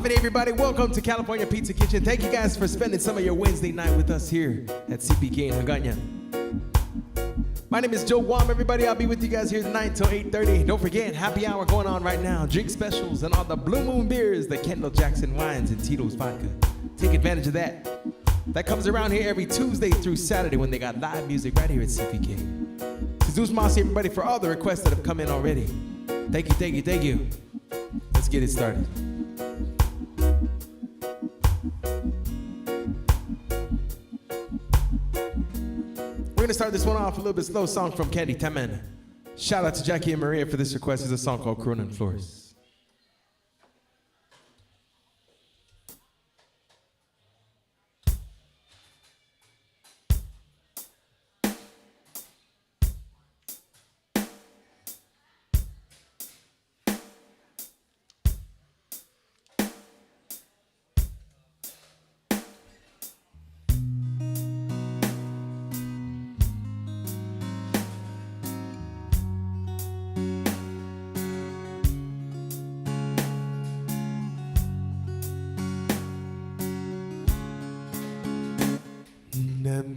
Poppin' everybody, welcome to California Pizza Kitchen. Thank you guys for spending some of your Wednesday night with us here at CPK in Hagåtña. My name is Joe Guam, everybody. I'll be with you guys here tonight till 8:30. Don't forget, happy hour going on right now. Drink specials and all the Blue Moon beers, the Kendall Jackson wines, and Tito's vodka. Take advantage of that. That comes around here every Tuesday through Saturday when they got live music right here at CPK. Jesus Mossy, everybody, for all the requests that have come in already. Thank you, thank you, thank you. Let's get it started. We're gonna start this one off a little bit slow song from Candy Taman. Shout out to Jackie and Maria for this request. It's a song called Cronin Flores.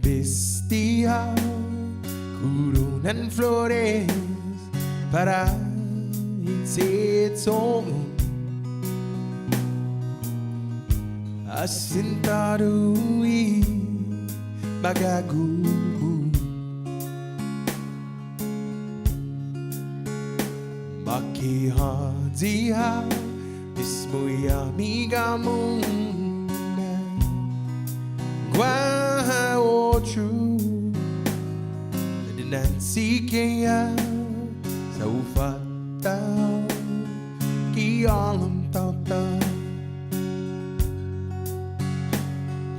Vestía Cronin Flores para insetos assentado e magagubo makihadia mismo y amiga muna Hagåtña Nancy kaya sa ufataw kialam tawtaw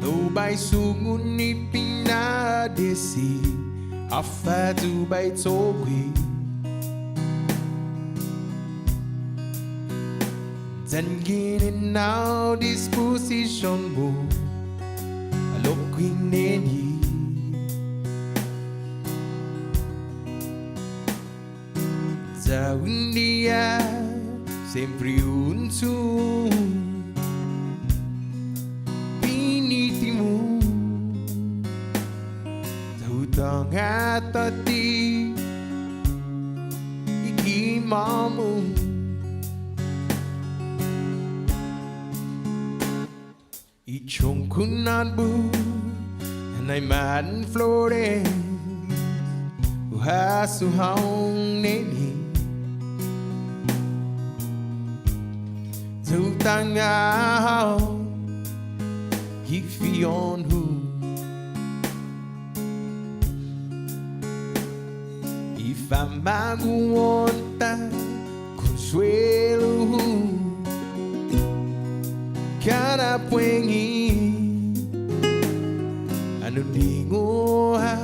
Lobay sungun ni pinadesi afatu bay togwi Zanginin now disposition mo alokwin neni Sa un día sempre unto piniti mo sa utang at ati ikimamu ichong kunadbu anay man Flores uhasuhang neni Zutangao Hifion hu Ifamaguonta Consuelo hu Cada puengi Anundingo ha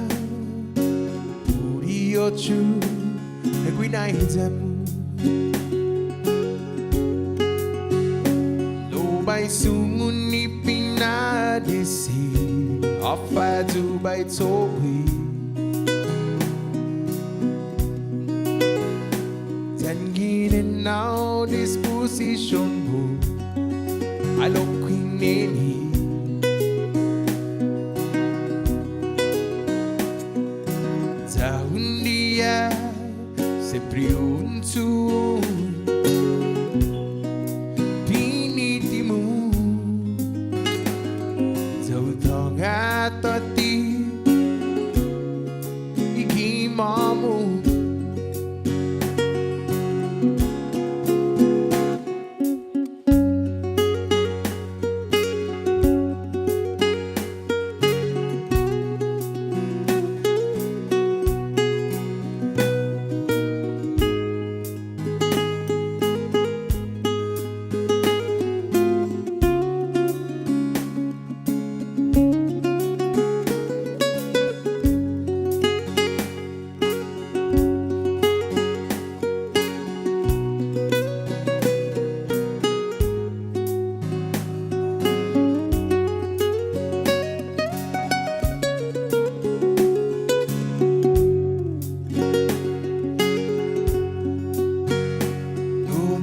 Puriochu Equinaizamu Bay sungun ni pinadesi afatu bay togwi Tanginin now disposition mo alokwin neni Tahun dia sempre unto Atati ikimamu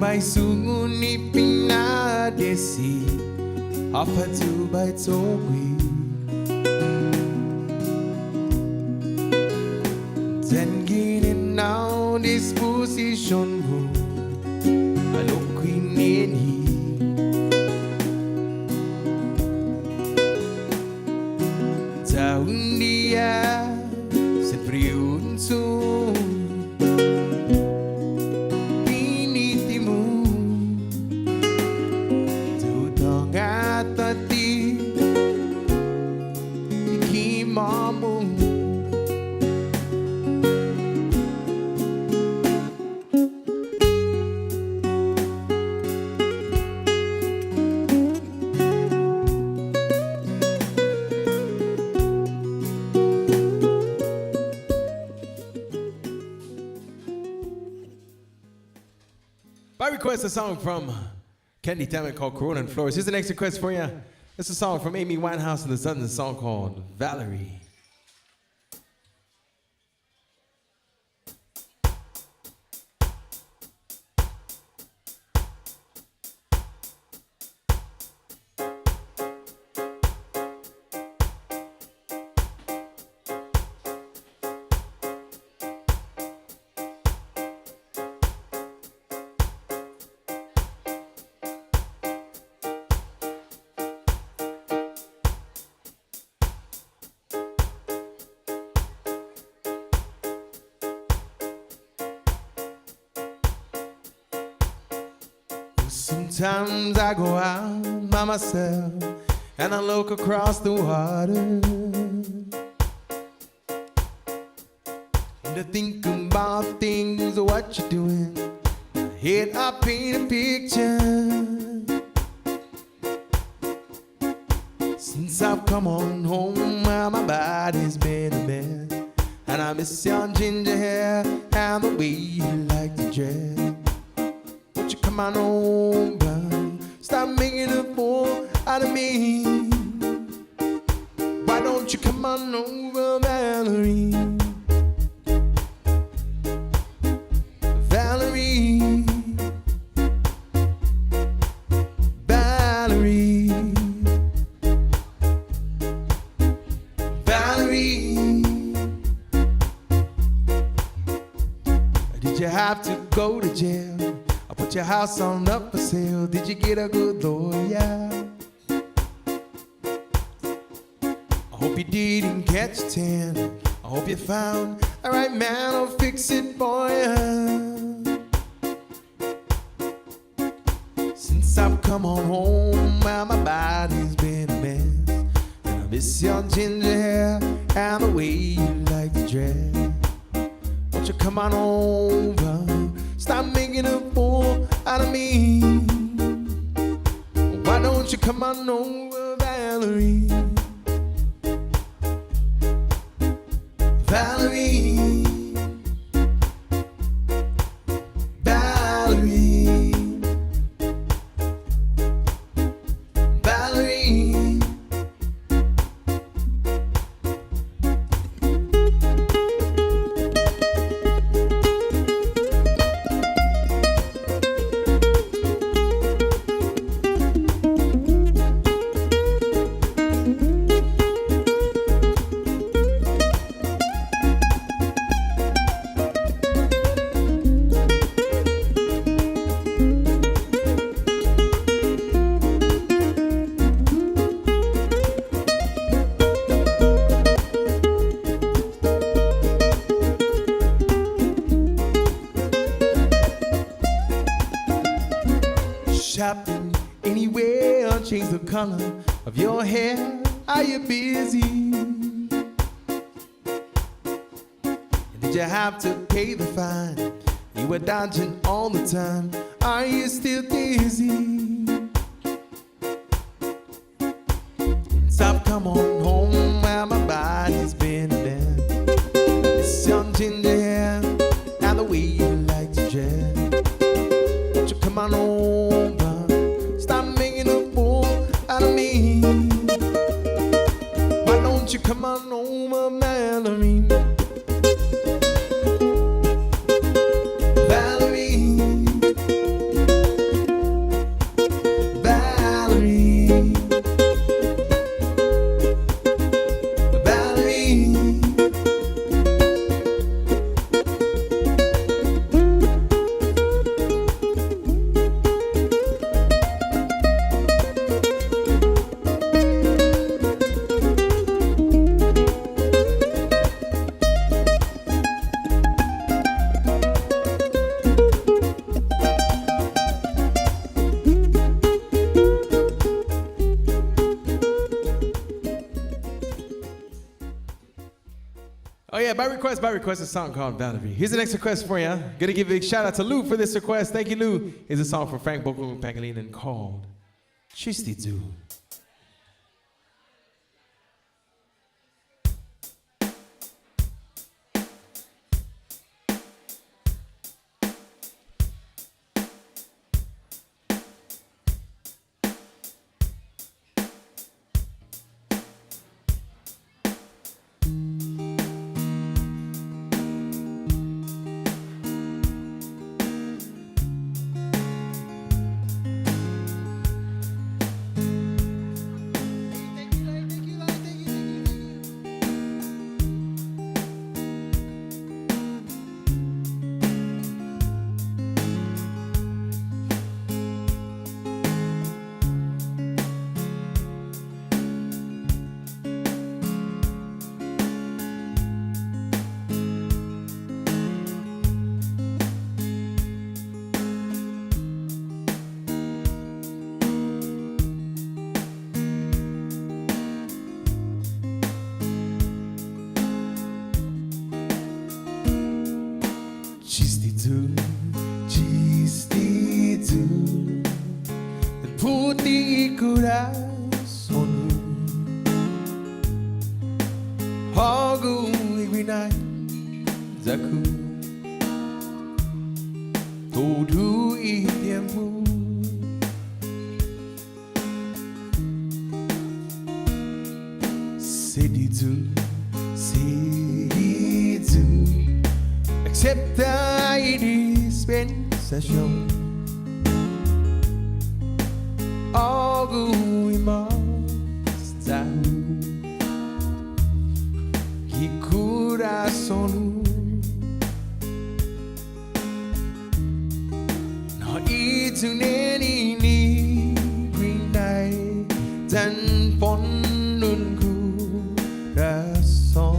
May sungun ipinadesi offer to by its own way. Then gaining now disposition room, I look in here. Tahun dia sepriunsun pinitimu tutong atati ikimamu. I request a song from Candy Tammin called Corona and Flores. Here's the next request for you. It's a song from Amy Winehouse and the Sons, a song called Valerie. Sometimes I go out by myself and I look across the water and I think about things, what you're doing. Here I paint a picture. Since I've come on home, my body's been a mess, and I miss your ginger hair and the way you like to dress. Won't you come on over? Stop making a fool out of me. Why don't you come on over, Valerie? Valerie, Valerie, Valerie. Did you have to go to jail? I put your house on up for sale. Did you get a good lawyer? I hope you didn't catch a tan. I hope you found the right man who'll fix it for you. Since I've come on home, well, my body's been a mess, and I miss your ginger hair and the way you like to dress. Won't you come on over? Stop making a fool out of me. Why don't you come on over, Valerie? Valerie, Valerie, Valerie. Shopping anywhere, change the color of your hair. Are you busy? Did you have to pay the fine? You were dodging all the time. Are you still dizzy? Stop, come on home, well, my body's been there. It's your ginger hair and the way you like to dress. Won't you come on over? Stop making a fool out of me. Why don't you come on over, Valerie? Valerie, Valerie. Oh yeah, by request, a song called Valerie. Here's the next request for you. Gonna give a big shout out to Lou for this request. Thank you, Lou. Here's a song from Frank Boko and Pangolin called Chistidu. Chistidu, putih coração, algo ignai zaku, todo e tempo, sedidu, accepta e dispensação, algo imortal que coração não itu nem grindai dan ponun coração.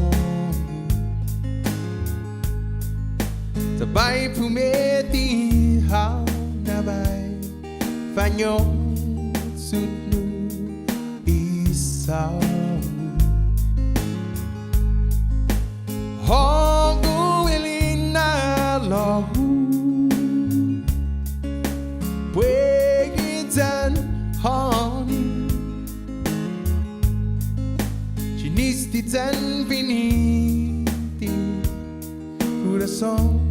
Bay pumeti hao na bay fanyo sunu isao hongu elina lahu puegitan honey chinistitan finiti coração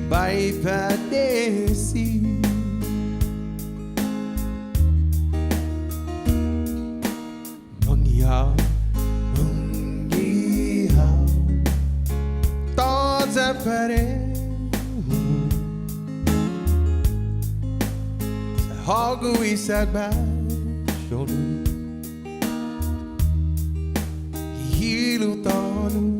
vai padeci mangiao toda pareu algo isad baixo hilo tonu.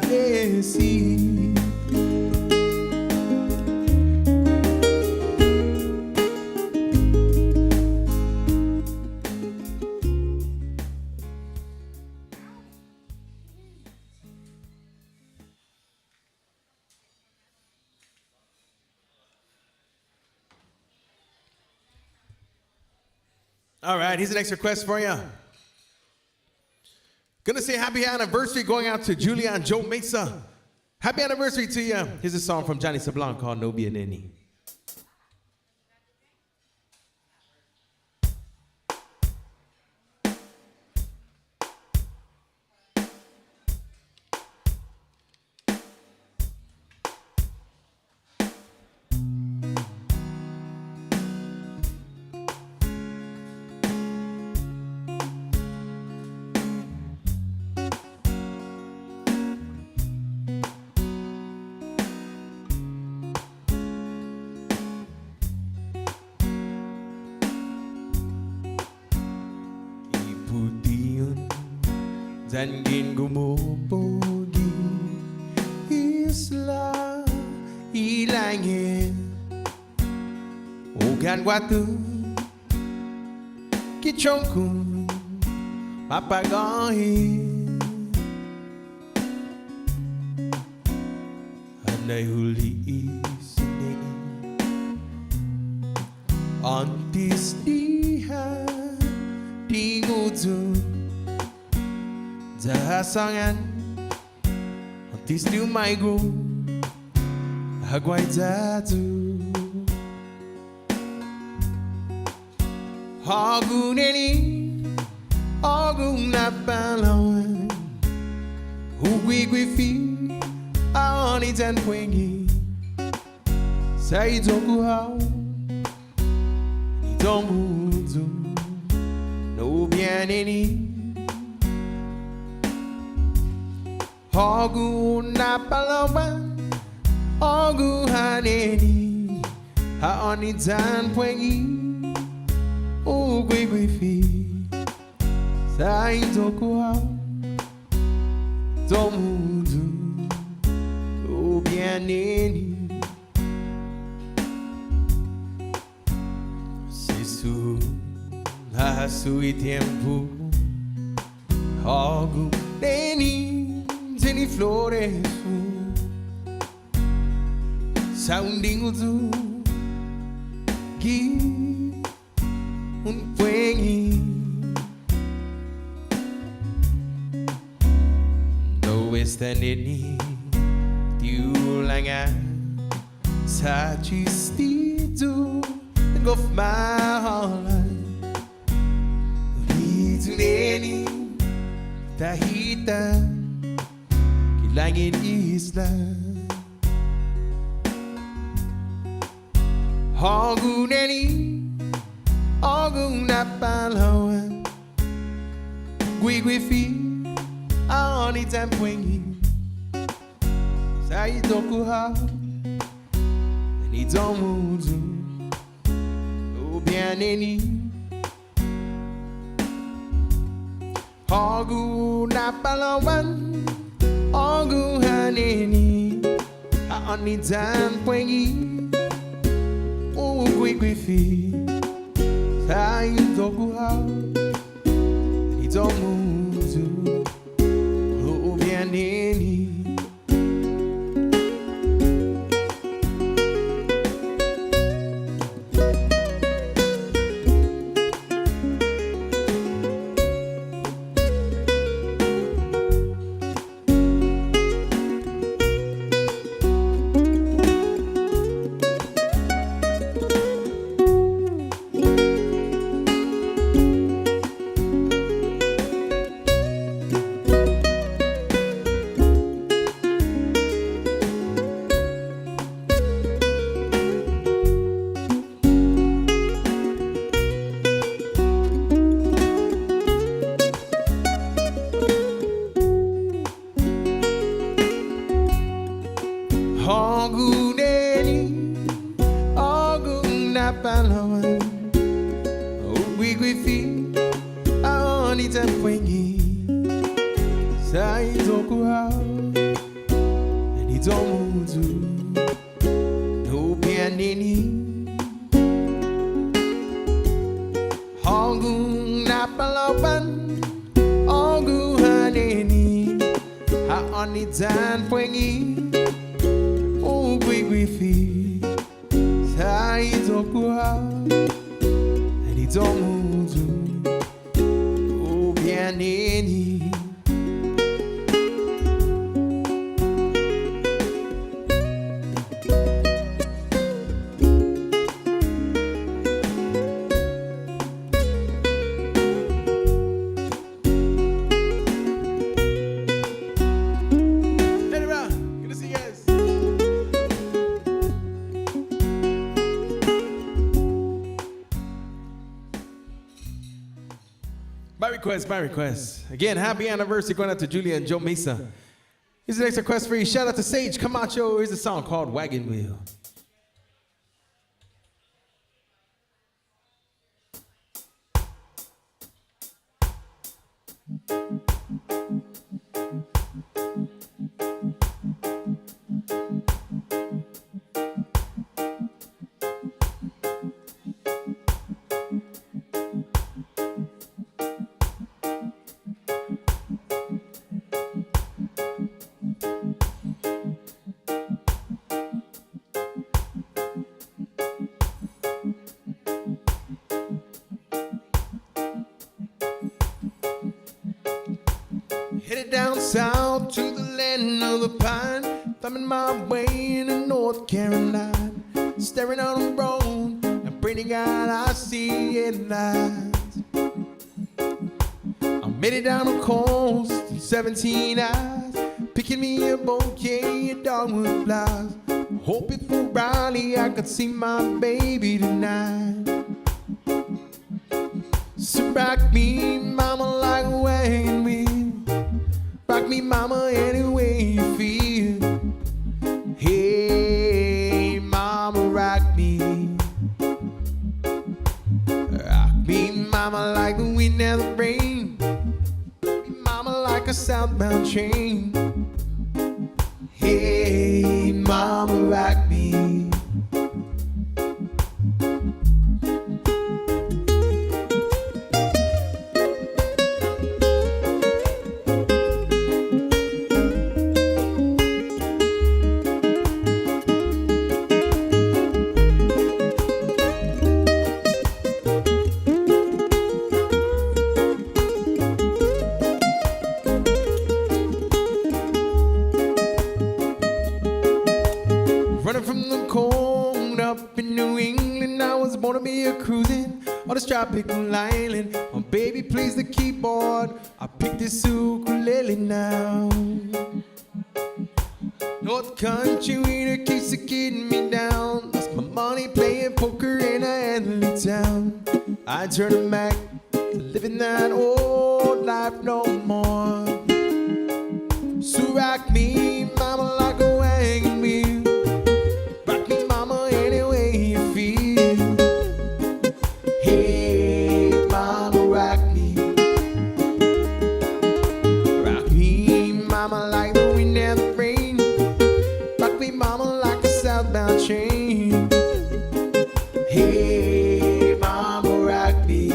desi. All right, here's the next request for you. Gonna say happy anniversary going out to Julia and Joe Mesa. Happy anniversary to you. Here's a song from Johnny Sablon called No Bien Neni. Dan gin gumupogi isla ilangin ugan watu kichongkun mapagahin anay huli isining antis diha dingudun Zahasangan Antis new my groom Hagåtña Hagåtña Hagåtña palawan Hugwigwifi Aoni tan pwengi Sa idoku hao Idomudu No bien neni Hagåtña palawan Hagåtña Haoni tan pwengi Ugwigwifi Sa idoku hao Idomudu No bien neni Sisu Hasu y tiempo Hagåtña Tini flores Sounding uzu Gi un puengi No está neni Diulangan Sa chistido Ngof mahalan Dito neni Tahita Langit isla Hagåtña Hagåtña palawan Gwigwifi Aoni tan pwengi Sa idoku hao Idomudu No bien neni Hagåtña palawan Hagåtña Haoni tan pwengi Ugwigwifi Sa idoku hao Idomudu No bien neni Hagåtña palawan Ugwigwifi Aoni tan pwengi Sa idoku hao Itomuzu no pianini Hongu napalopan Hongu haneni Ha onitan pwengi Ugwi gwifi Sa itokua Itomuzu no pianini My request. Again, happy anniversary going out to Julia and Joe Mesa. Here's the next request for you. Shout out to Sage Camacho. Here's a song called Wagon Wheel. Headed down south to the land of the pine, thumbing my way into North Carolina, staring on the road and praying to God I see headlights. I made it down the coast in 17 hours, picking me a bouquet of dogwood flowers, hoping for Raleigh I could see my baby tonight. So rock me, mama, like a wagon wheel. Rock me, mama, any way you feel. Hey, mama, rock me. Rock me, mama, like the wind and the rain. Rock me, mama, like a southbound train. Hey, mama, rock me. On this tropical island, oh baby plays the keyboard. I picked this ukulele now. North Country winter keeps getting me down. Lost my money playing poker in a Adelaide town. I turn back to living that old life no more. So rock me, mama, like a wagon wheel. Rock me, mama, any way you feel. Hey, mama, rock me. Rock me, mama, like the wind and the rain. Rock me, mama, like a southbound train. Hey, mama, rock me.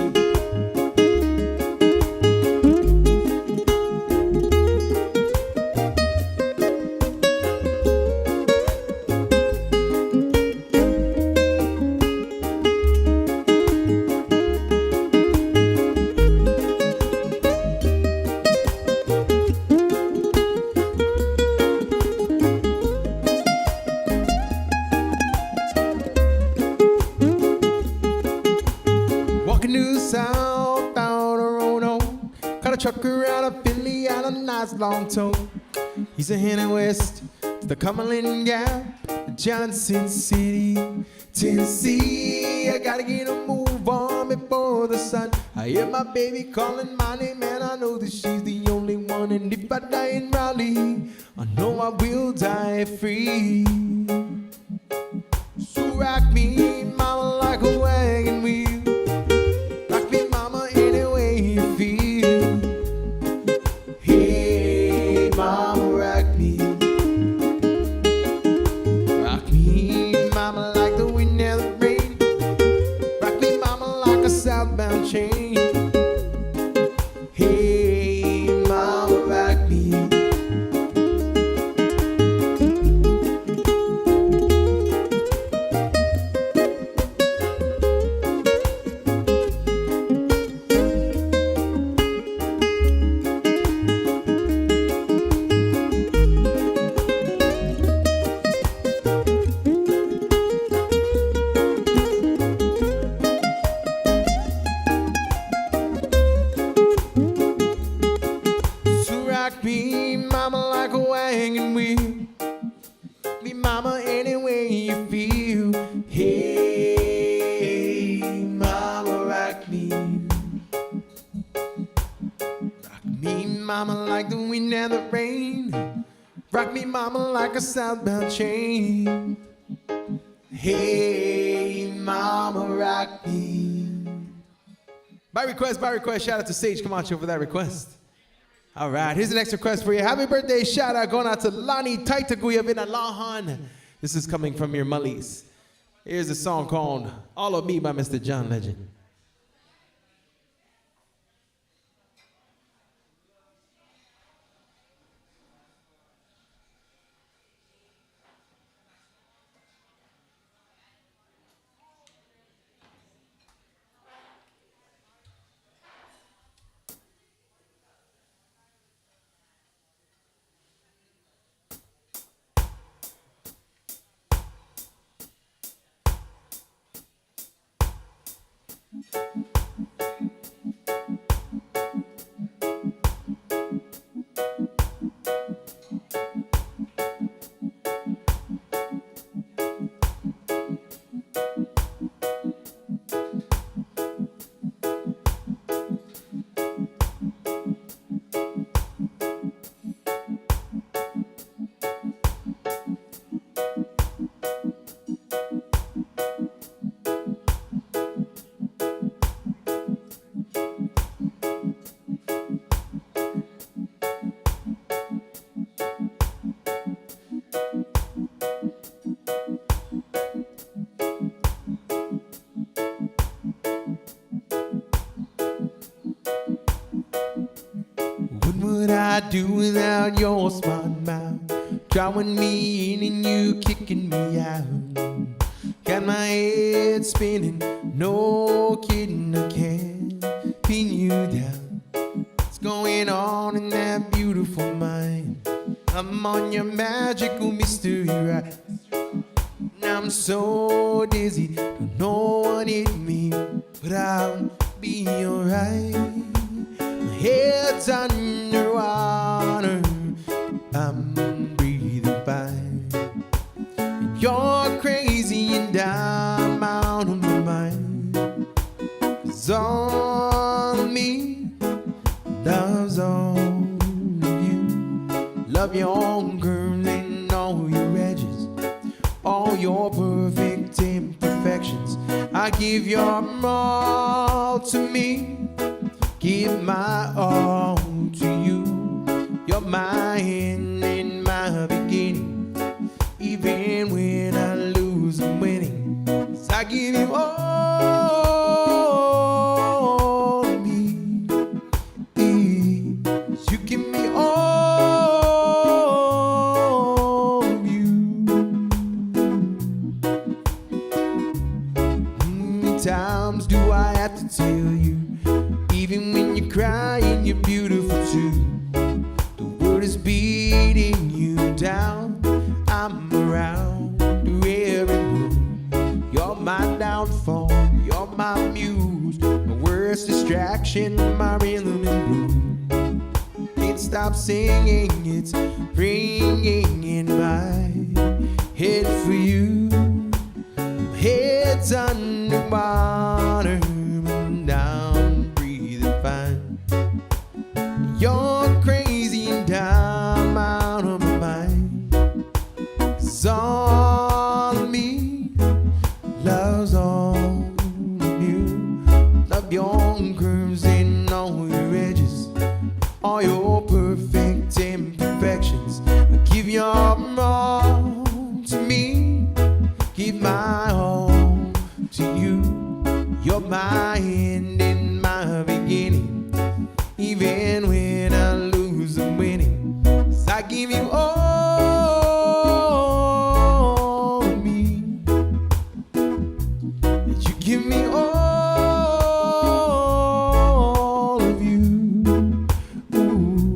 Trucker out of Philly out a nice long tow. He's a heading west to the Cumberland Gap, Johnson City, Tennessee. I gotta get a move on before the sun. I hear my baby calling my name and I know that she's the only one. And if I die in Raleigh, I know I will die free. So rock me, mama, like a wagon wheel. Rock me, mama, any way you feel. Hey, mama, rock me. Me, mama, like the wind and the rain. Rock me, mama, like a southbound train. Hey, mama, rock me. By request, shout out to Sage Camacho for that request. All right, here's the next request for you. Happy birthday shout out going out to Lani Taitaguya Vinalahan. This is coming from your Mullies. Here's a song called All of Me by Mr. John Legend. What would I do without your smart mouth? Drawing me in and you kicking me out. Got my head spinning, no kidding, I can't pin you down. What's going on in that beautiful mind? I'm on your magical mystery ride. I'm so dizzy, don't know what hit me, but I'll be alright. My head's underwater, I'm breathing fine. You're crazy and I'm out of my mind. 'Cause all of me loves all of you. Love your own girl and all your edges, all your perfect imperfections. I give your all to me, give my all to you. You're my end and my beginning. Even when I lose, I'm winning. 'Cause I give you all of me. 'Cause you give me all of you. How many times do I have to tell you? Even when you're crying, you're beautiful too. The world is beating you down. I'm around through every move. You're my downfall, you're my muse, my worst distraction, my rhythm and blues. Can't stop singing, it's ringing in my head for you. My head's underwater and I'm breathing fine. You're crazy and I'm out of my mind. 'Cause all of me loves all of you. Love your own curves and all your edges, all your perfect imperfections. I give your all to me, give my all to you. You're my end and my beginning. Even when I lose, I'm winning. 'Cause I give you all of me. You give me all of you. Ooh.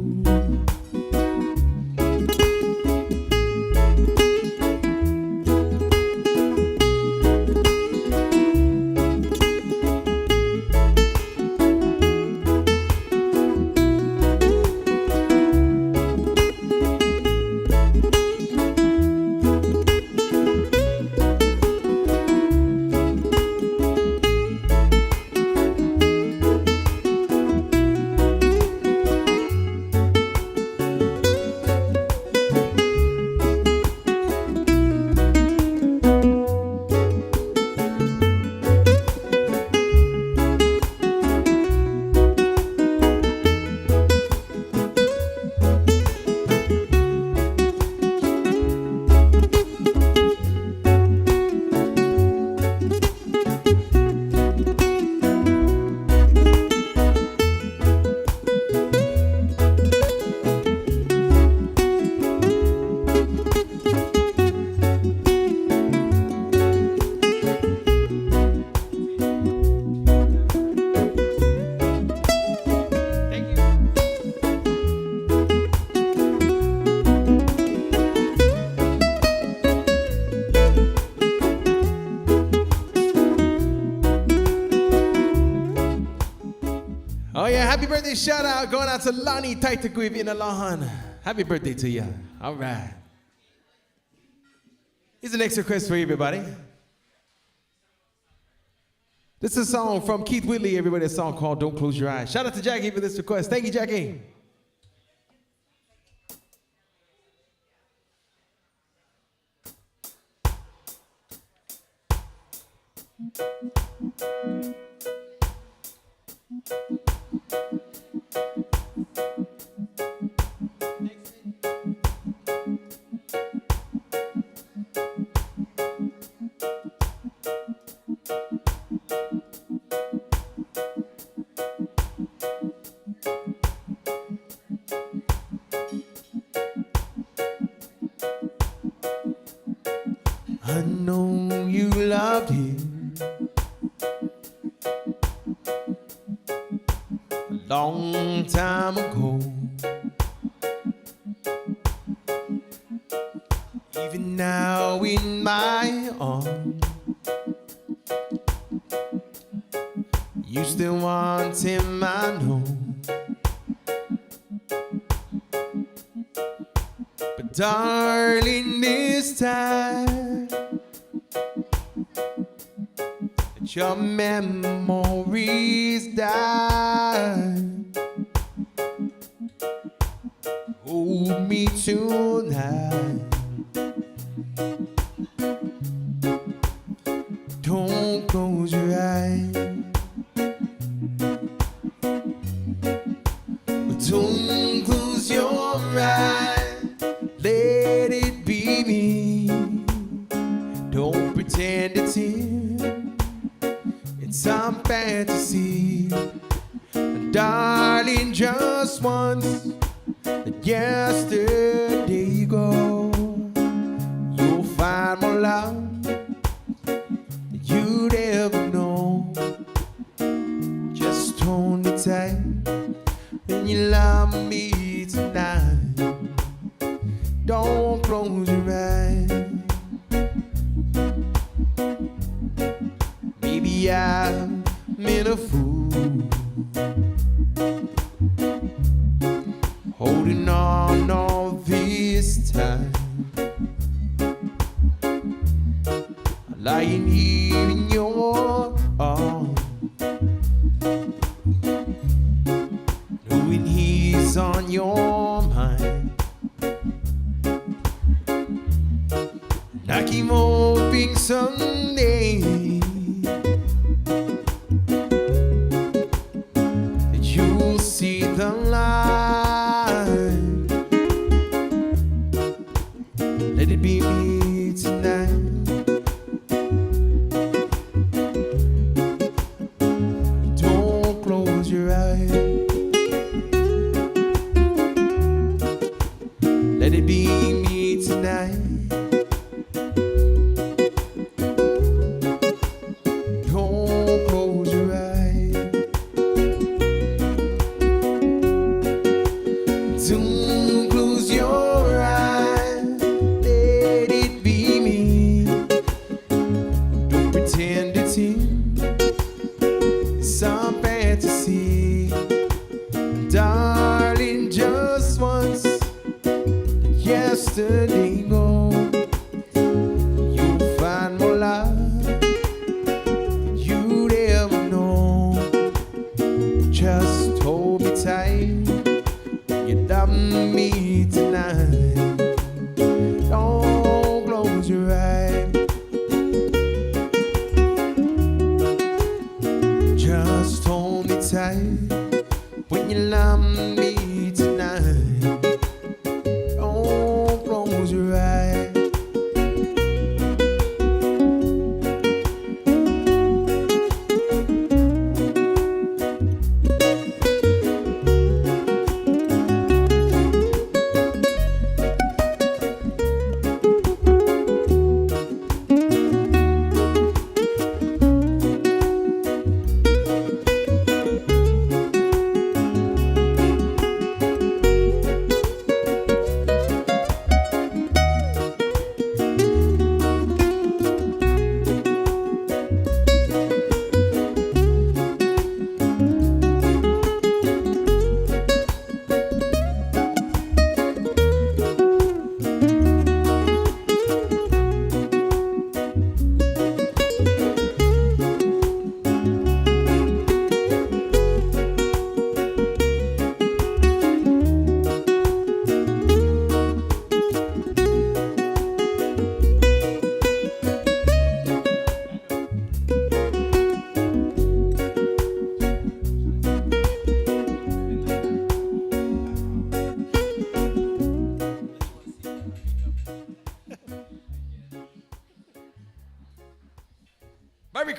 Oh yeah, happy birthday shout out going out to Lani Taitakuip in Alahan. Happy birthday to you. All right. Here's the next request for everybody. This is a song from Keith Whitley, everybody, a song called Don't Close Your Eyes. Shout out to Jackie for this request. Thank you, Jackie. I know you loved him a long time ago. Even now in my arms, you still want him, I know. But darling, this time that your memories die, hold me tonight. Don't close your eyes. Don't close your eyes. Let it be me. Don't pretend it's him. It's some fantasy. Darling, just once, let yesterday go. You'll find more love than you'd ever know. Just hold me tight when you love me tonight. Don't close your eyes. Maybe I'm in a fool, holding on all this time, lying here in your arms, knowing he's on your mind. And I keep hoping someday that you'll see the light. Let it be me tonight. Don't close your eyes. Let it be me tonight. Don't close your eyes. Don't close your eyes. Let it be me. Don't pretend it's him. It's some fantasy. Darling, just once, yesterday go. You'll find more love than you'd ever know. Just hold me tight. You love me tonight. Don't close your eyes. Just hold me tight when you love me tonight. Don't close your eyes.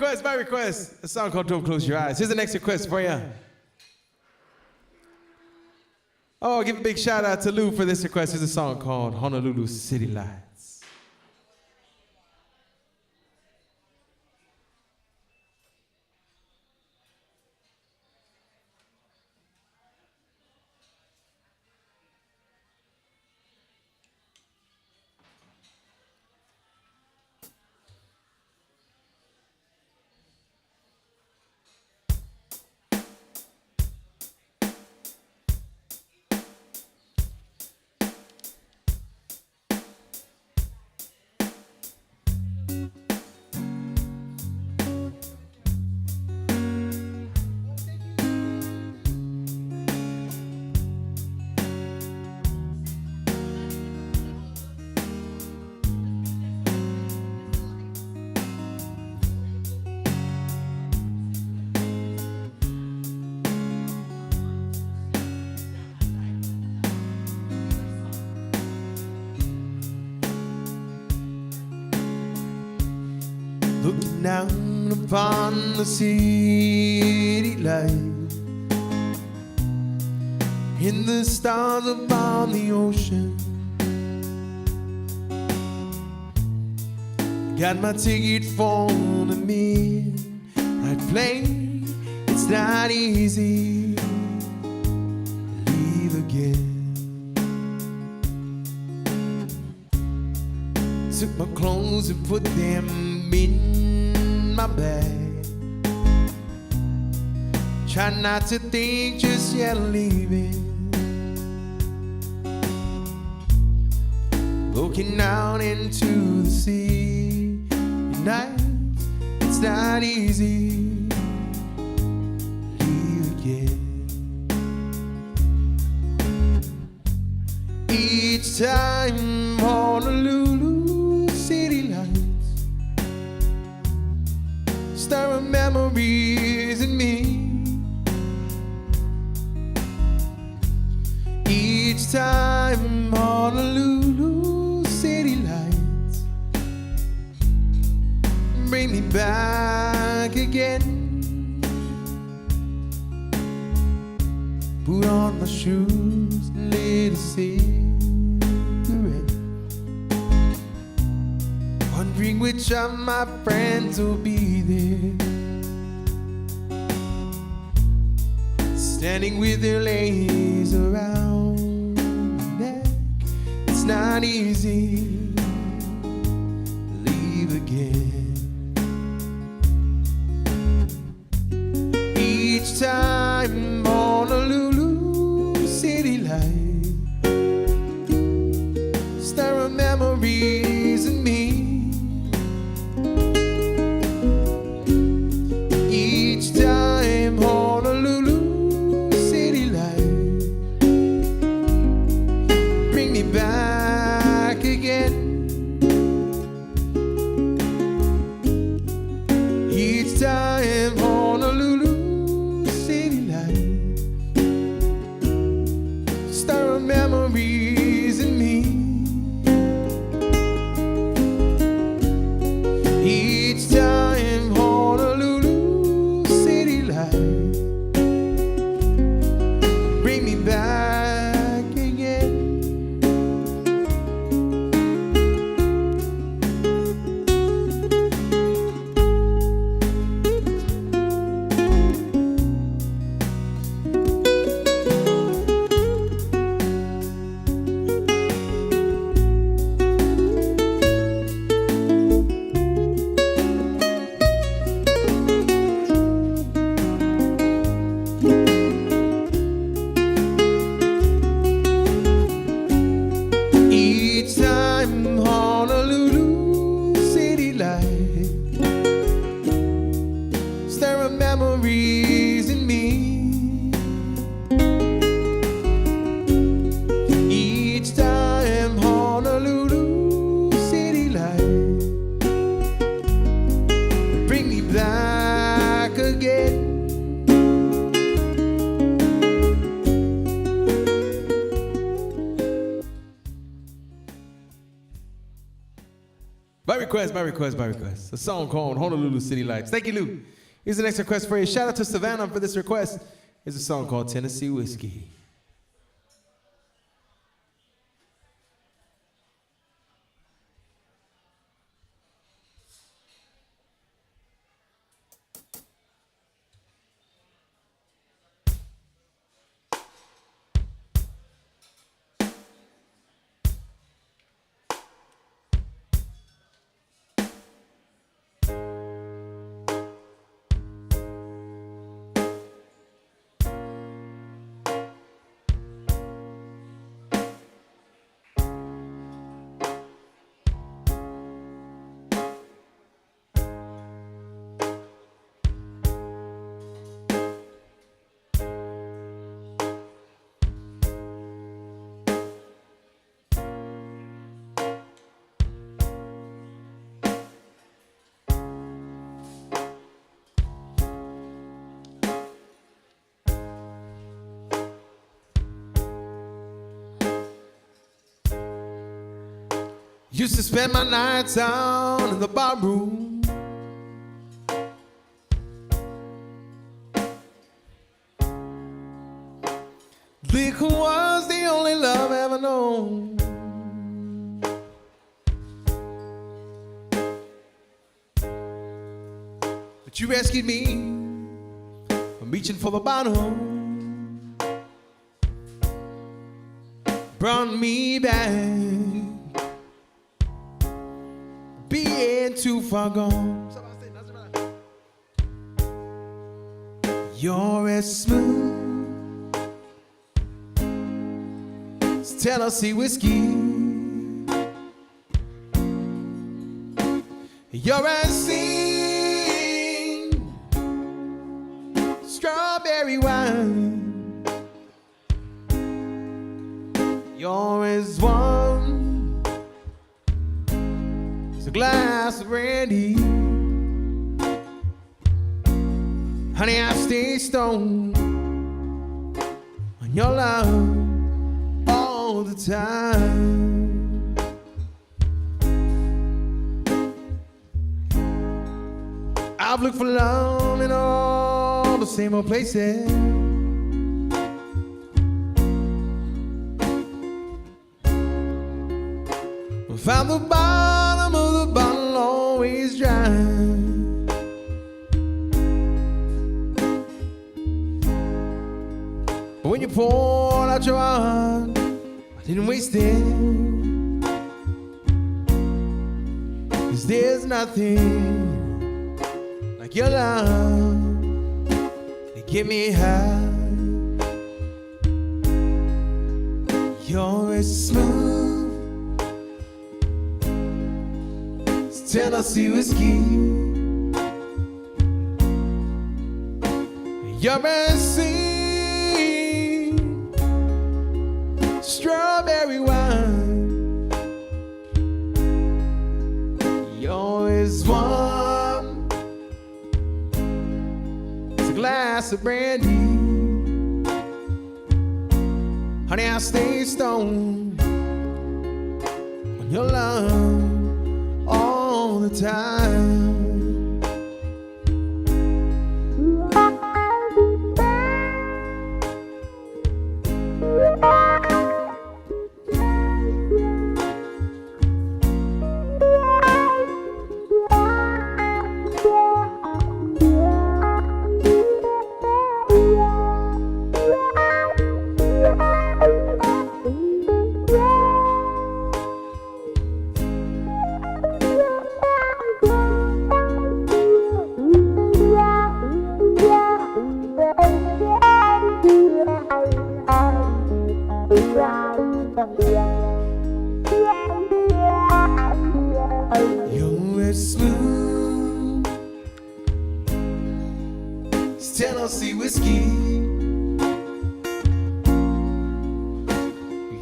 my request. A song called Don't Close Your Eyes. Here's the next request for you. Oh, give a big shout out to Lou for this request. Here's a song called Honolulu City Lights. Looking down upon the city light and the stars upon the ocean. Got my ticket for the midnight plane. It's not easy to leave again. Took my clothes and put them in my bag. Try not to think just yet of leaving. Looking out into the sea at night, it's not easy to leave again. Each time Honolulu city lights stir up memories in me. Each time Honolulu city lights bring me back again. Put on my shoes and lit a cigarette, wondering which of my friends will be there, standing with their legs around my neck. It's not easy to leave again. Each time Honolulu city light stir up memories in me. Each time Honolulu city light bring me back again. Each time Honolulu city light stir up memories in me. Each time Honolulu city light bring me back again. request. A song called Honolulu City Lights. Thank you, Lou. Here's the next request for you. Shout out to Savannah for this request. Here's a song called Tennessee Whiskey. Used to spend my nights out in the bar room, liquor was the only love ever known. But you rescued me from reaching for the bottom, brought me back, being too far gone. You're as smooth as Tennessee whiskey. You're as sweet strawberry wine. You're as warm as a glass of brandy. Honey, I stay stoned on your love all the time. I've looked for love in all the same old places, found the bottom of the bottle always dry. But when you poured out your heart, I didn't waste it, 'cause there's nothing like your love to get me high. You're as smooth as Tennessee whiskey. You're as sweet strawberry wine. You're as warm as a glass of brandy. Honey, I stay stoned on your love all the time. You're as smooth as Tennessee whiskey.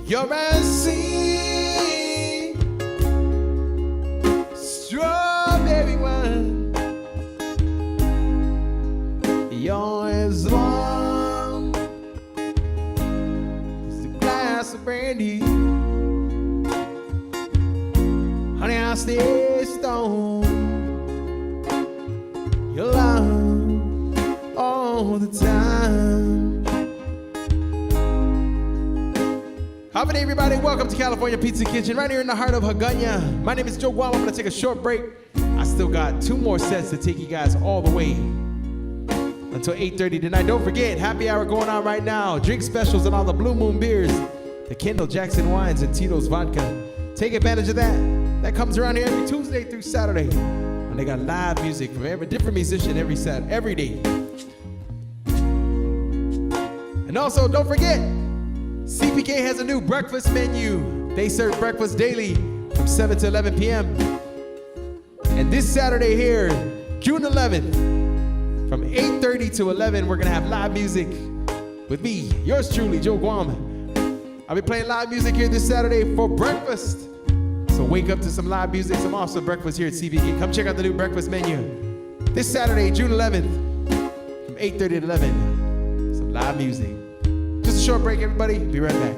You're as sweet strawberry wine. You're as warm as a glass of brandy. Honey, I stay stoned Howdy, everybody. Welcome to California Pizza Kitchen, right here in the heart of Hagåtña. My name is Joe Guam. I'm going to take a short break. I still got 2 more sets to take you guys all the way until 8:30 tonight. Don't forget, happy hour going on right now. Drink specials on all the Blue Moon beers, the Kendall Jackson wines, and Tito's vodka. Take advantage of that. That comes around here every Tuesday through Saturday. And they got live music from every different musician every day. And also, don't forget, CPK has a new breakfast menu. They serve breakfast daily from 7 to 11 p.m. And this Saturday here, June 11th, from 8:30 to 11, we're gonna have live music with me, yours truly, Joe Guam. I'll be playing live music here this Saturday for breakfast. So wake up to some live music, some awesome breakfast here at CPK. Come check out the new breakfast menu. This Saturday, June 11th, from 8:30 to 11, some live music. Just a short break, everybody. Be right back.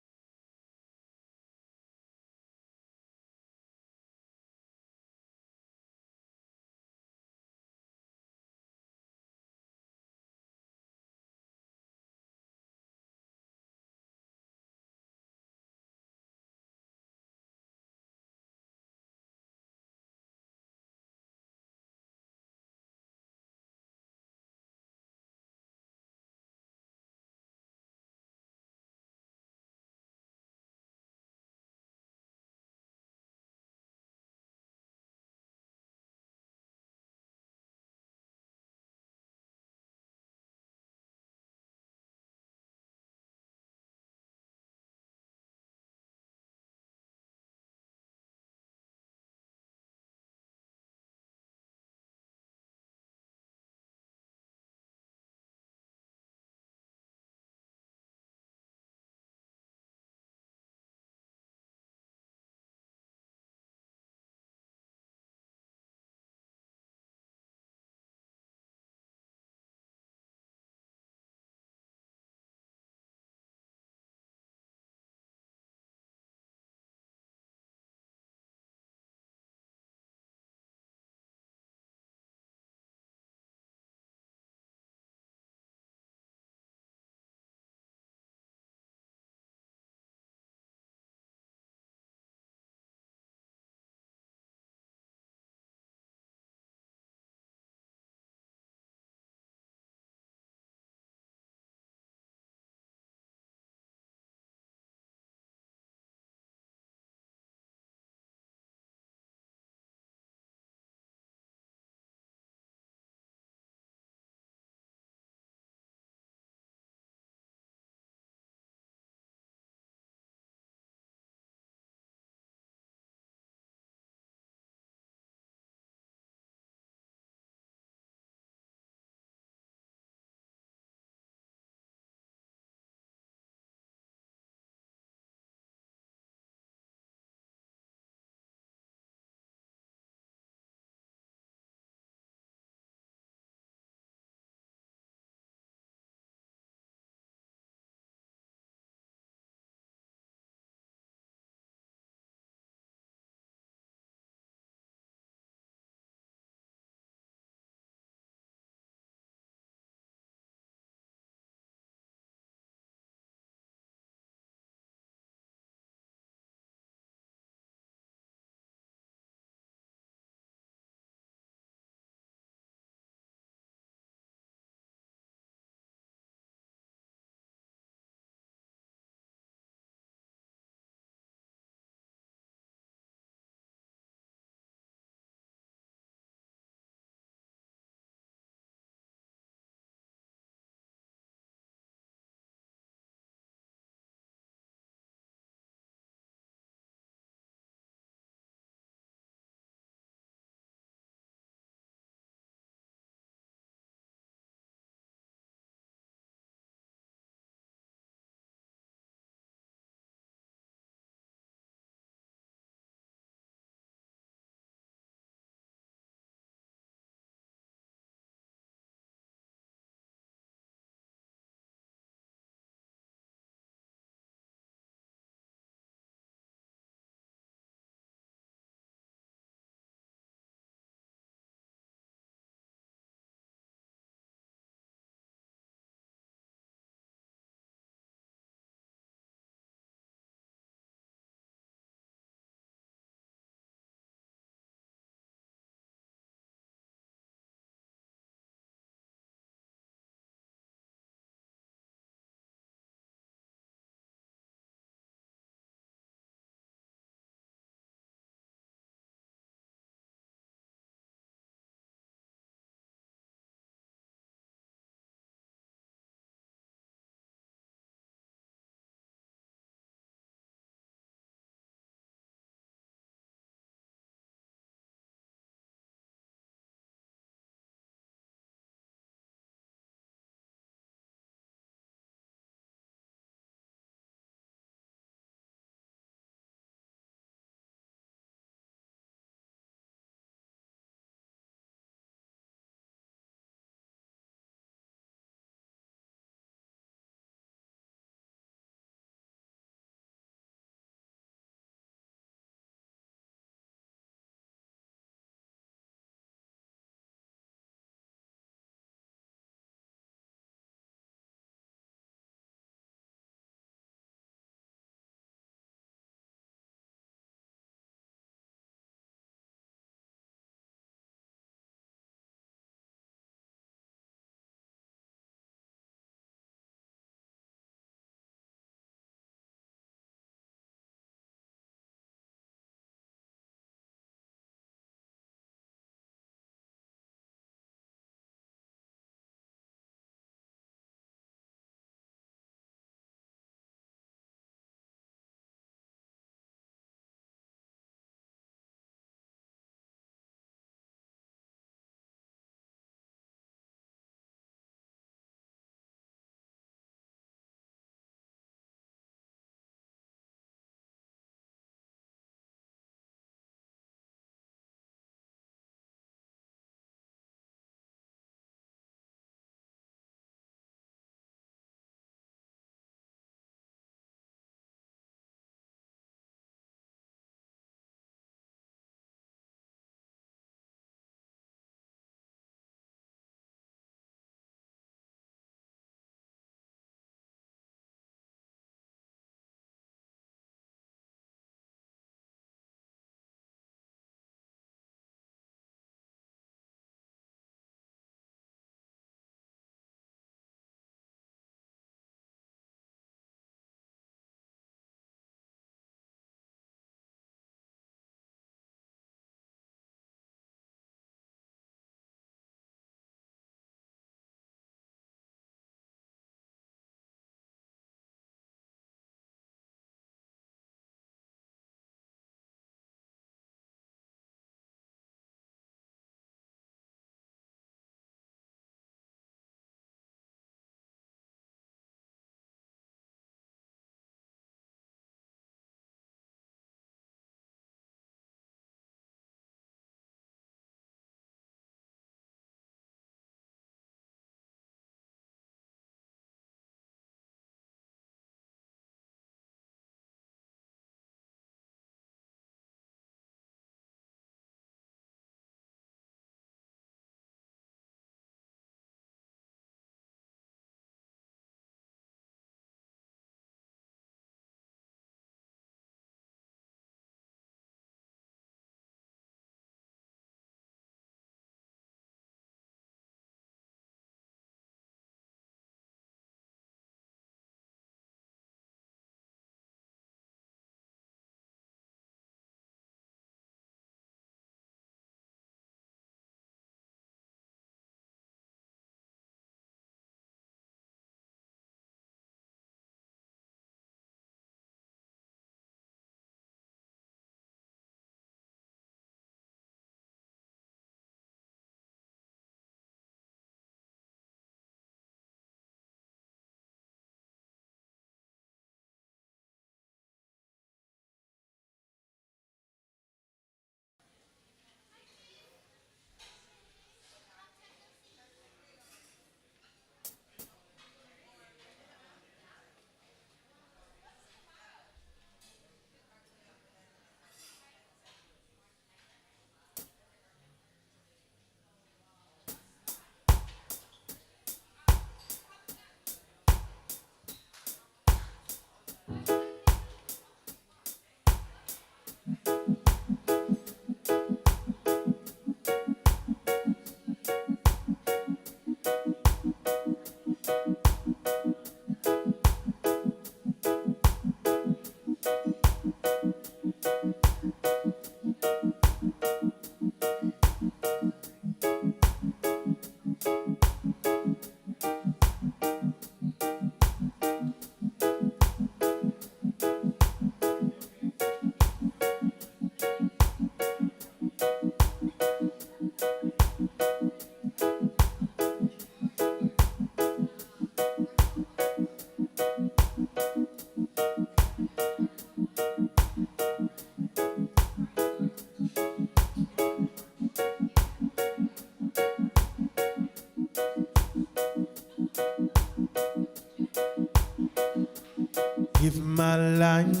If my life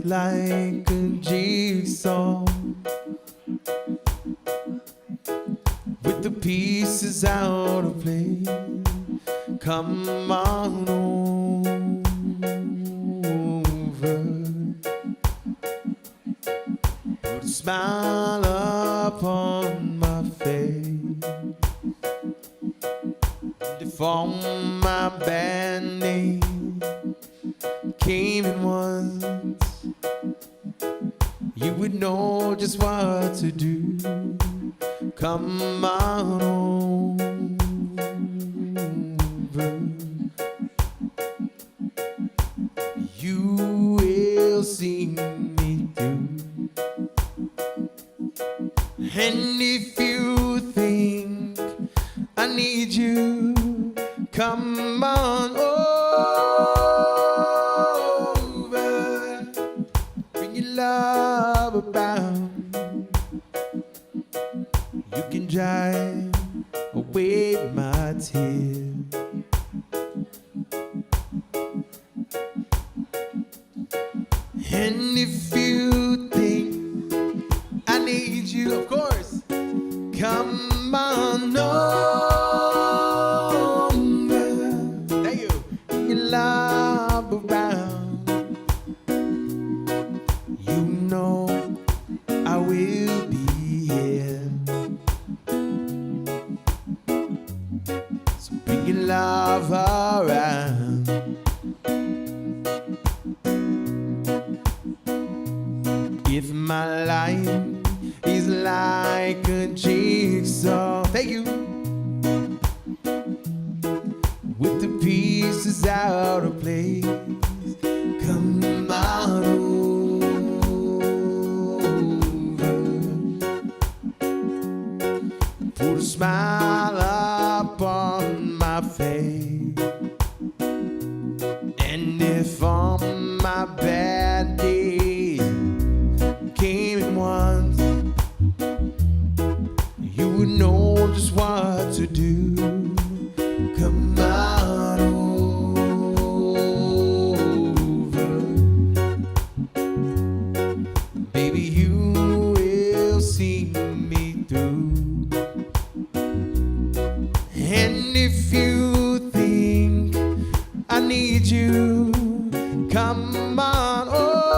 like a jigsaw with the pieces out of place, come on over. Put a smile upon my face, deform my bad name. Came in once, you would know just what to do. Come on over. You will see me through. And if you think I need you, come on over. Bring your love about. You can drive away my tears. And if you think I need you, of course, come on over. Thank you. Bring your love around. You know I will be here. So bring your love around. If my life is like a jigsaw, thank you, with the pieces out of place, come on over. Put a smile upon my face, and if on my bad days came in once, you would know just what to do. Come on over. Baby, you will see me through. And if you think I need you, come on over.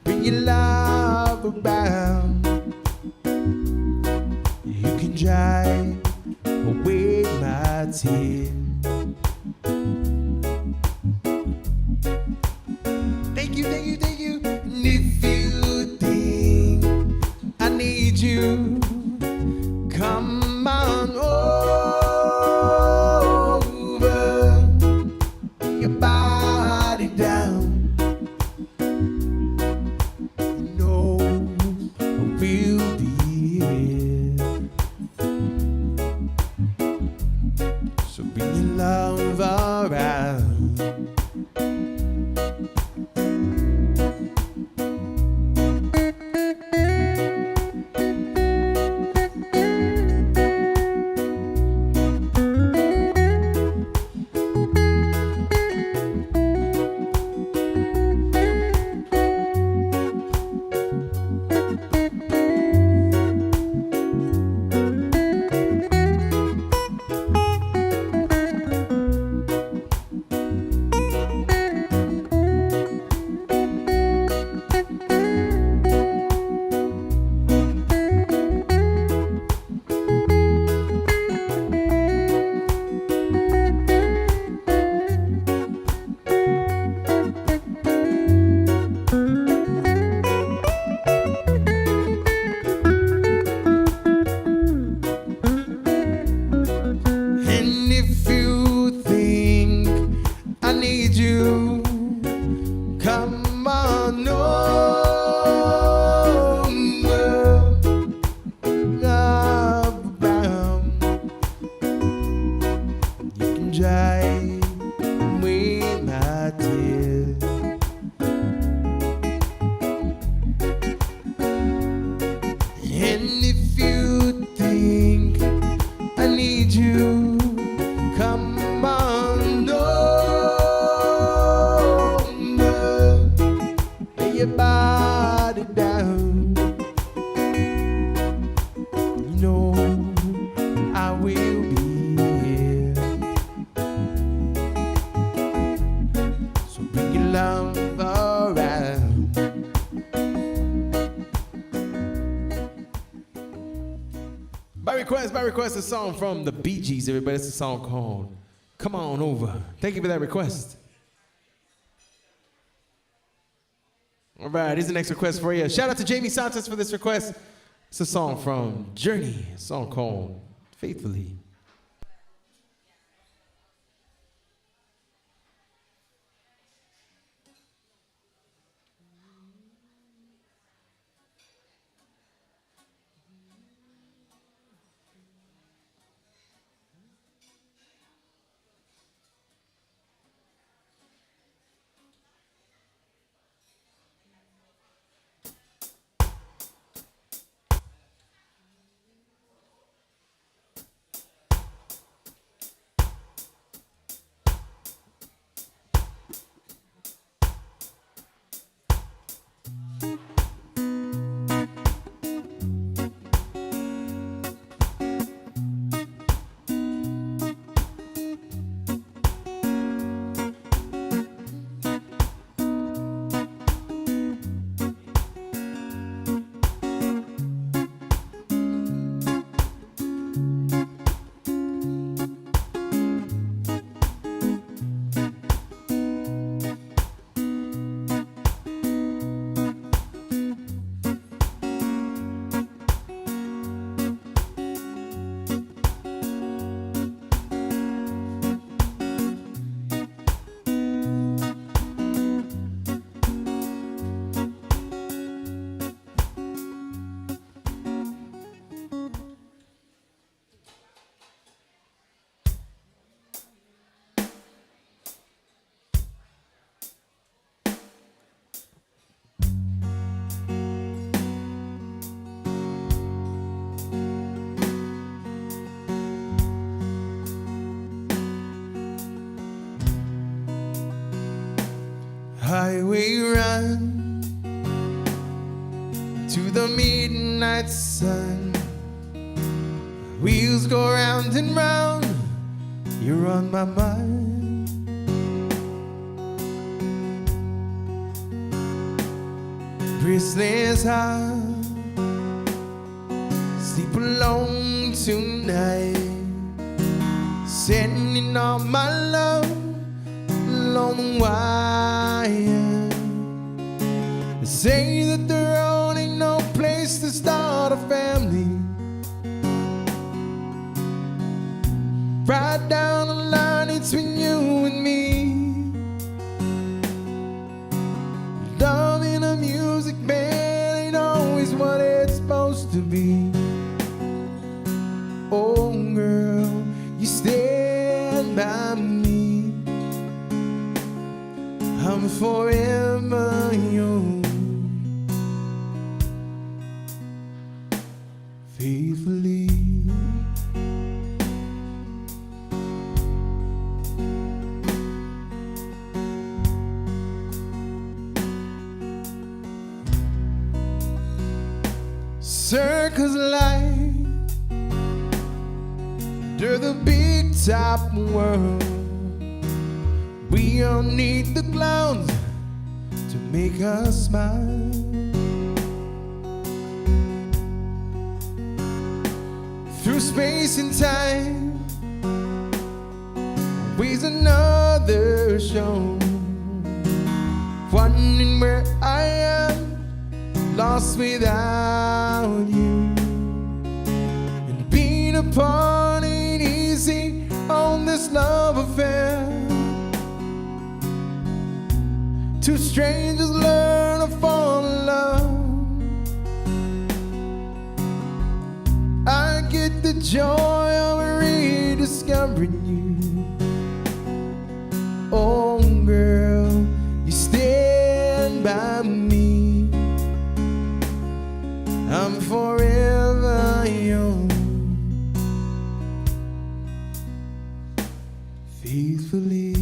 Bring your love around. You can drive away my tears. Thank you, thank you, thank you. And if you think I need you, come on over. Bring your body down. You know I will be here. So bring your love around. you, come everybody down. You know I will be here. So bring your love around. By request, a song from the Bee Gees, everybody. It's a song called Come On Over. Thank you for that request. All right, here's the next request for you. Shout out to Jamie Santos for this request. It's a song from Journey, a song called Faithfully. Highway run to the midnight sun. Wheels go round and round. You're on my mind. Breathless heart, sleep alone tonight. Sending all my love along the wire. They say that the road ain't no place to start a family. Right down the line, it's between you and me. Love in a music band ain't always what it's supposed to be. Oh girl, you stand by me. I'm forever yours, faithfully. Circles light under the big top world. We all need the clowns to make us smile. Through space and time, always another show. Wondering where I am, lost without you. And being apart ain't easy on this love affair. Two strangers learn to fall in love. I get the joy of rediscovering you. Oh girl, you stand by me. I'm forever yours, faithfully.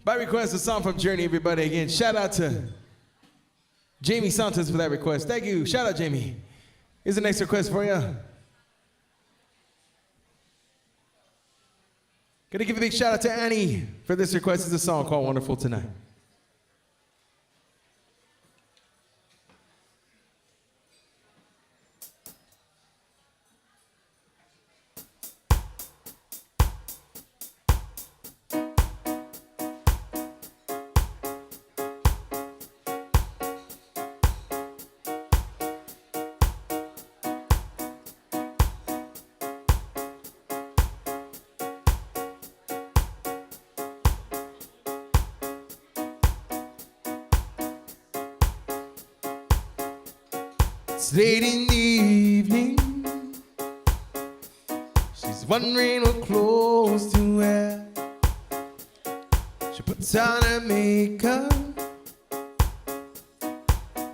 By request, a song from Journey, everybody. Again, shout out to Jamie Santos for that request. Thank you. Shout out, Jamie. Here's the next request for you. Gonna give a big shout out to Annie for this request. It's a song called Wonderful Tonight. It's late in the evening. She's wondering what clothes to wear. She puts on her makeup,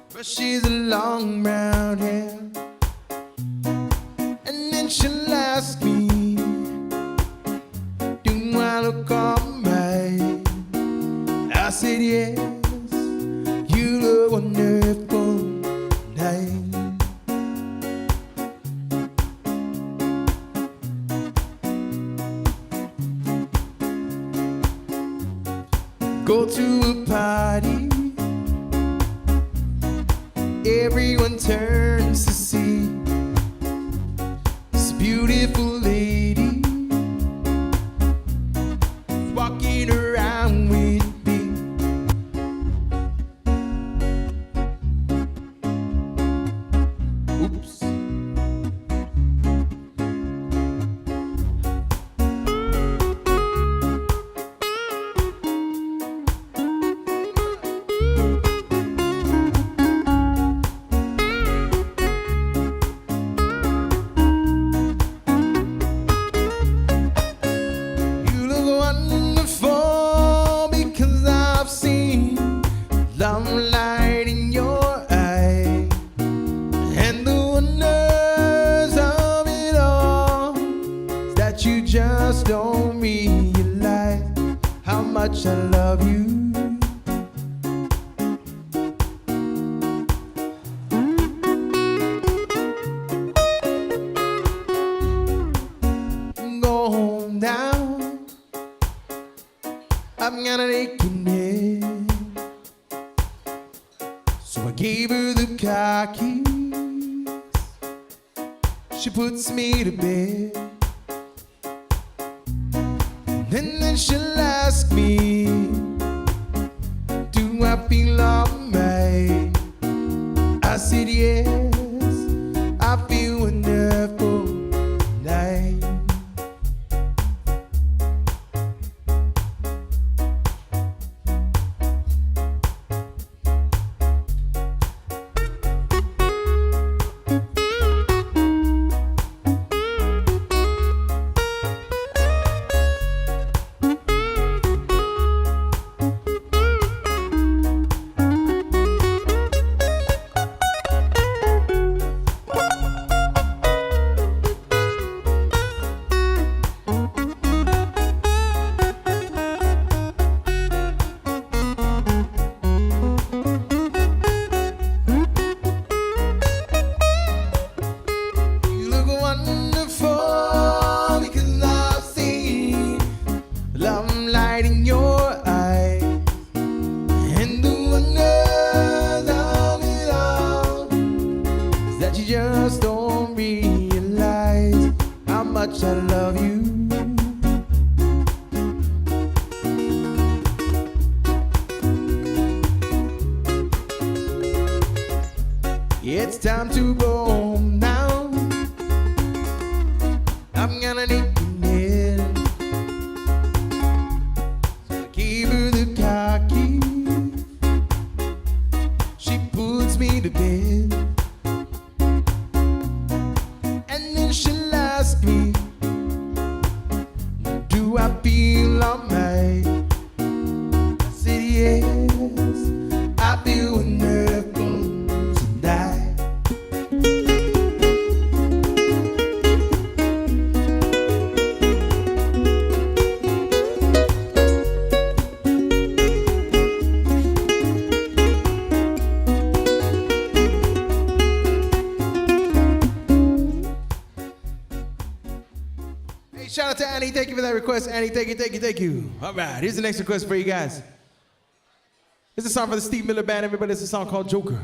brushes her long brown hair, and then she'll ask me, do I look alright? I said yes, you look wonderful tonight. Go to a party, everyone turns to see this beautiful lady walking around with me. Oops. Light in your eye, and the wonders of it all is that you just don't realize how much I love you. Go home now, I'm gonna take you near. So I gave her the car keys. She puts me to bed, and then she'll ask me, do I feel alright? I said yes, I feel wonderful tonight. Light in your eye, and the wonders of it all is that you just don't realize how much I love you. It's time to go home now. I'm gonna need you near. Gave her the car keys. She puts me to bed, and then she'll ask me, do I feel alright? I said yes, I feel wonderful tonight. to Annie. Thank you for that request, Annie. Thank you, thank you, thank you. All right, here's the next request for you guys. It's a song for the Steve Miller Band, everybody. It's a song called Joker.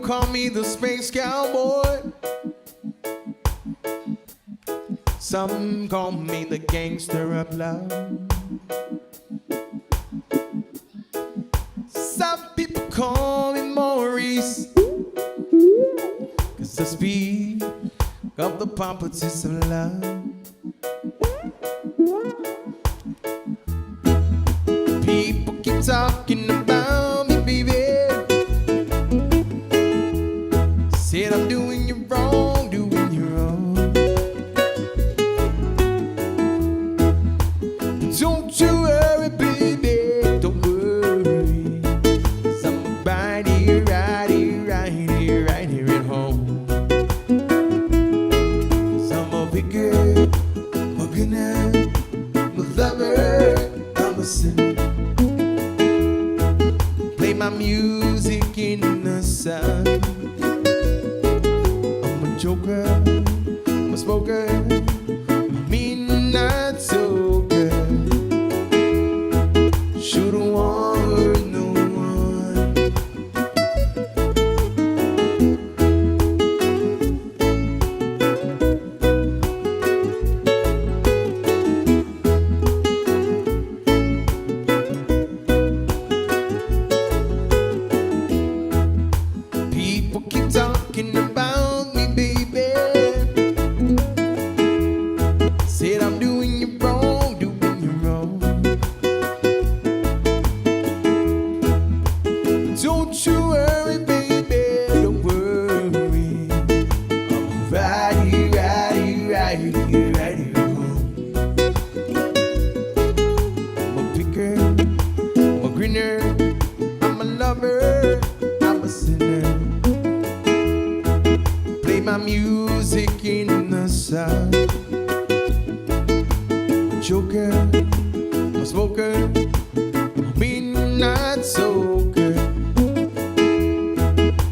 Call me the space cowboy. Some call me the gangster of love. Some people call me Maurice, 'cause I speak of the politics of love. People keep talking about me, baby. Said I'm doing you wrong, doing you wrong. Don't you worry, baby, don't worry. 'Cause I'm right here, right here, right here, right here at home. 'Cause I'm a big girl, I'm a winner, I'm a lover, I'm a sinner. Play my music in the sun. Joker, I'm a smoker, I'm midnight soaker. Shouldn't want no one. People keep talking about me, baby. Said I'm doing you wrong, doing you wrong. Don't you worry, baby, don't worry. I'm right here, right here, right here, right here at home. I'm a picker, I'm a grinner, I'm a lover, I'm a sinner. Play my music in the sun. Joker, I'm a smoker, I'm a midnight soaker.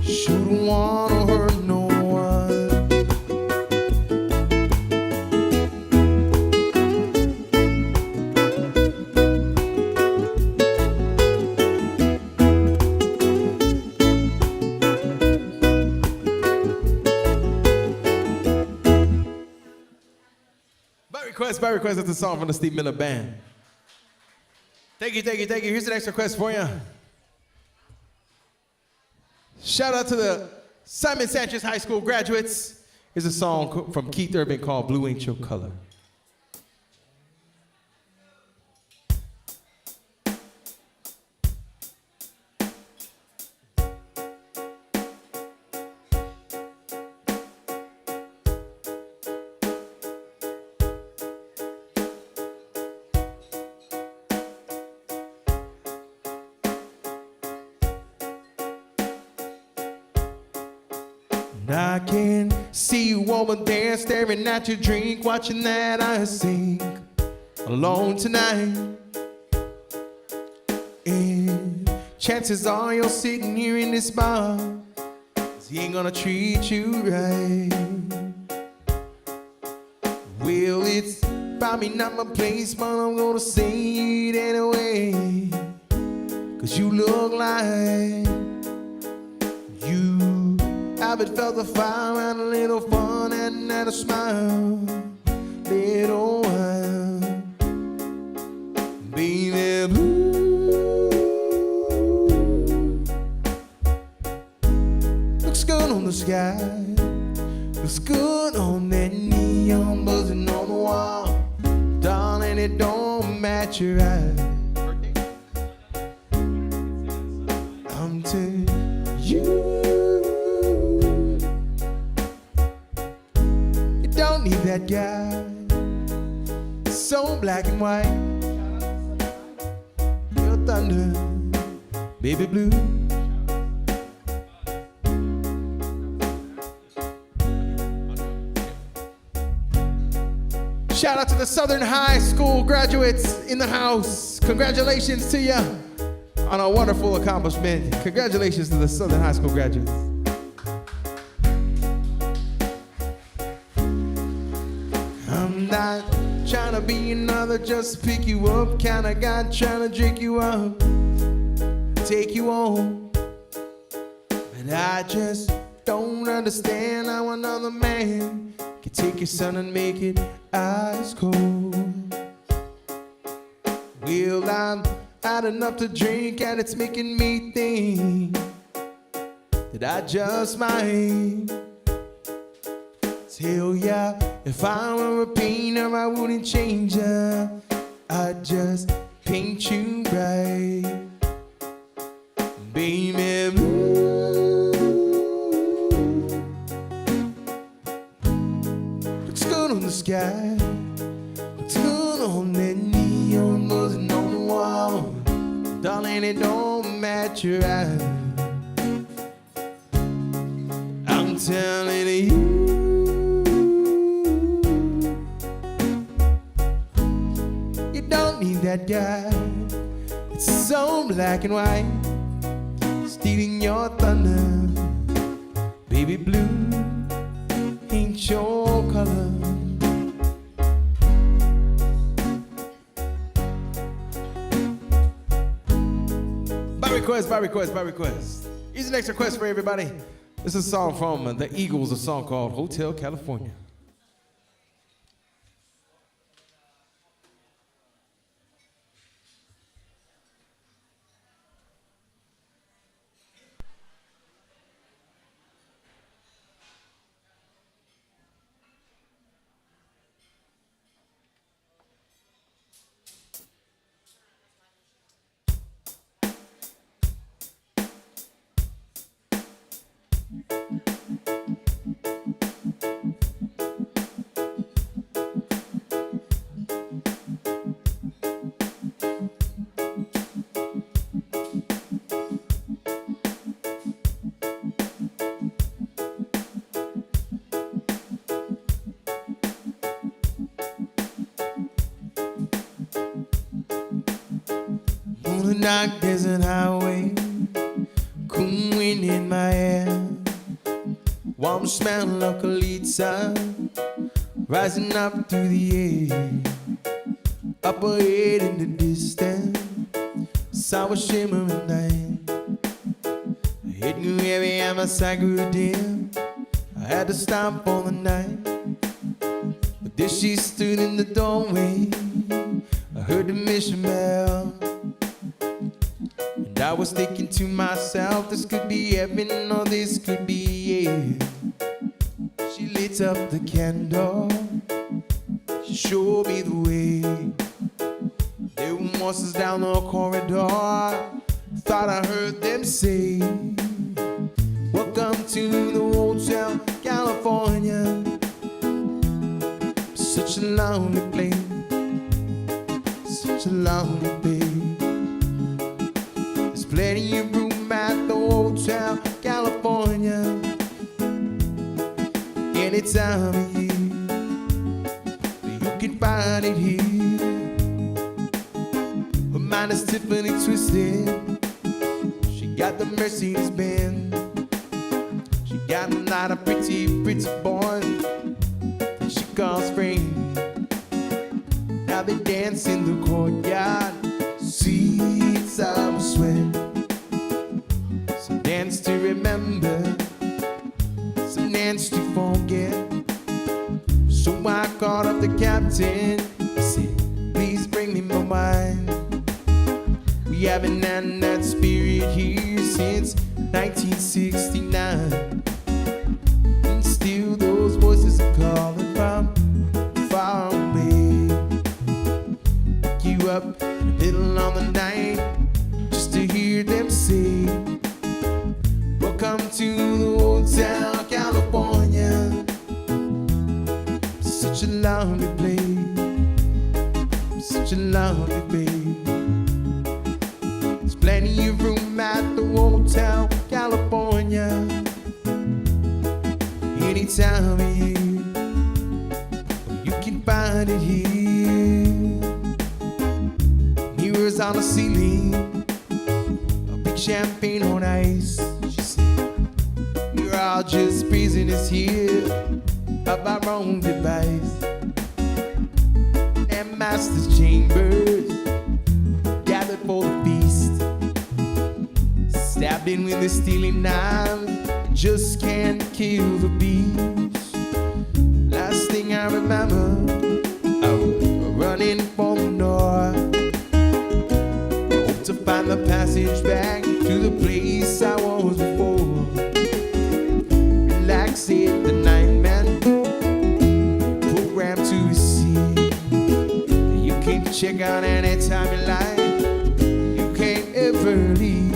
Shouldn't wanna hurt no one. By request, that's a song from the Steve Miller Band. Thank you, thank you, thank you. Here's the next request for you. Shout out to the Simon Sanchez High School graduates. Here's a song from Keith Urban called Blue Ain't Your Color. I can see you over there staring at your drink, watching that I sing alone tonight. And chances are you're sitting here in this bar, 'cause he ain't gonna treat you right. Well, it's Probably not my place, but I'm gonna say it anyway. 'Cause you look like you haven't felt the fire and a little fun and a smile. Little while, baby blue. Looks good on the sky, looks good on that neon buzzing on the wall. Darling, it don't match your eyes. I'm telling you, you don't need that guy so black and white. Your thunder, baby blue. Shout out to the Southern High School graduates in the house. Congratulations to you on a wonderful accomplishment. Congratulations to the Southern High School graduates. I'm not trying to be another just pick you up kind of guy, trying to drink you up, take you home. But I just don't understand how another man can take your son and make it ice cold. Well, I'm had enough to drink and it's making me think that I just might tell ya, if I were a painter I wouldn't change ya, I'd just paint you right, baby blue. Looks good on the sky, looks good on that neon buzzing on the wall. Darling, it don't match your eyes. I'm telling you, you don't need that guy. It's so black and white, stealing your thunder. Baby blue ain't your color. By request. Here's the next request for everybody. This is a song from the Eagles, a song called Hotel California. On the dark desert highway, cool wind in my hair, warm smell of calypso rising up through the air. Up ahead in the distance, saw a shimmering light. It grew heavy and my sight grew dim. I had to stop for the night, but there she stood in the doorway. I heard the mission bell, and I was thinking to myself, this could be heaven or this could be hell. She lit up the candle, she showed me the way. There were voices down the corridor, thought I heard them say, welcome to the Hotel California. Such a lonely place, such a lonely place. There's plenty of room at the Hotel California any time of year. You can find it here. Her mind is Tiffany twisted. She got the Mercedes Benz. She got a lot of pretty, pretty boys she calls friends. Now they dance in the courtyard, sweet summer sweat. Some dance to remember, some dance to forget. So I called up the captain, I said, please bring me my wine. We haven't had that spirit here since 1969. And still those voices are calling from far away. Pick you up in the middle of the night just to hear them say, welcome to the Hotel California. Such a lovely place, such a lovely place. There's plenty of room at the Hotel California. Any time of year, you can find it here. Mirrors on the ceiling, a big champagne on ice. She said, we're all just prisoners here of our own device. And master's chambers gathered for the feast, stabbed in with the stealing knives, just can't kill the beast. Last thing I remember, I was running for the north, hope to find the passage back to the place I was before. Relax it, the nine-man program to see. You can check out anytime you like, you can't ever leave.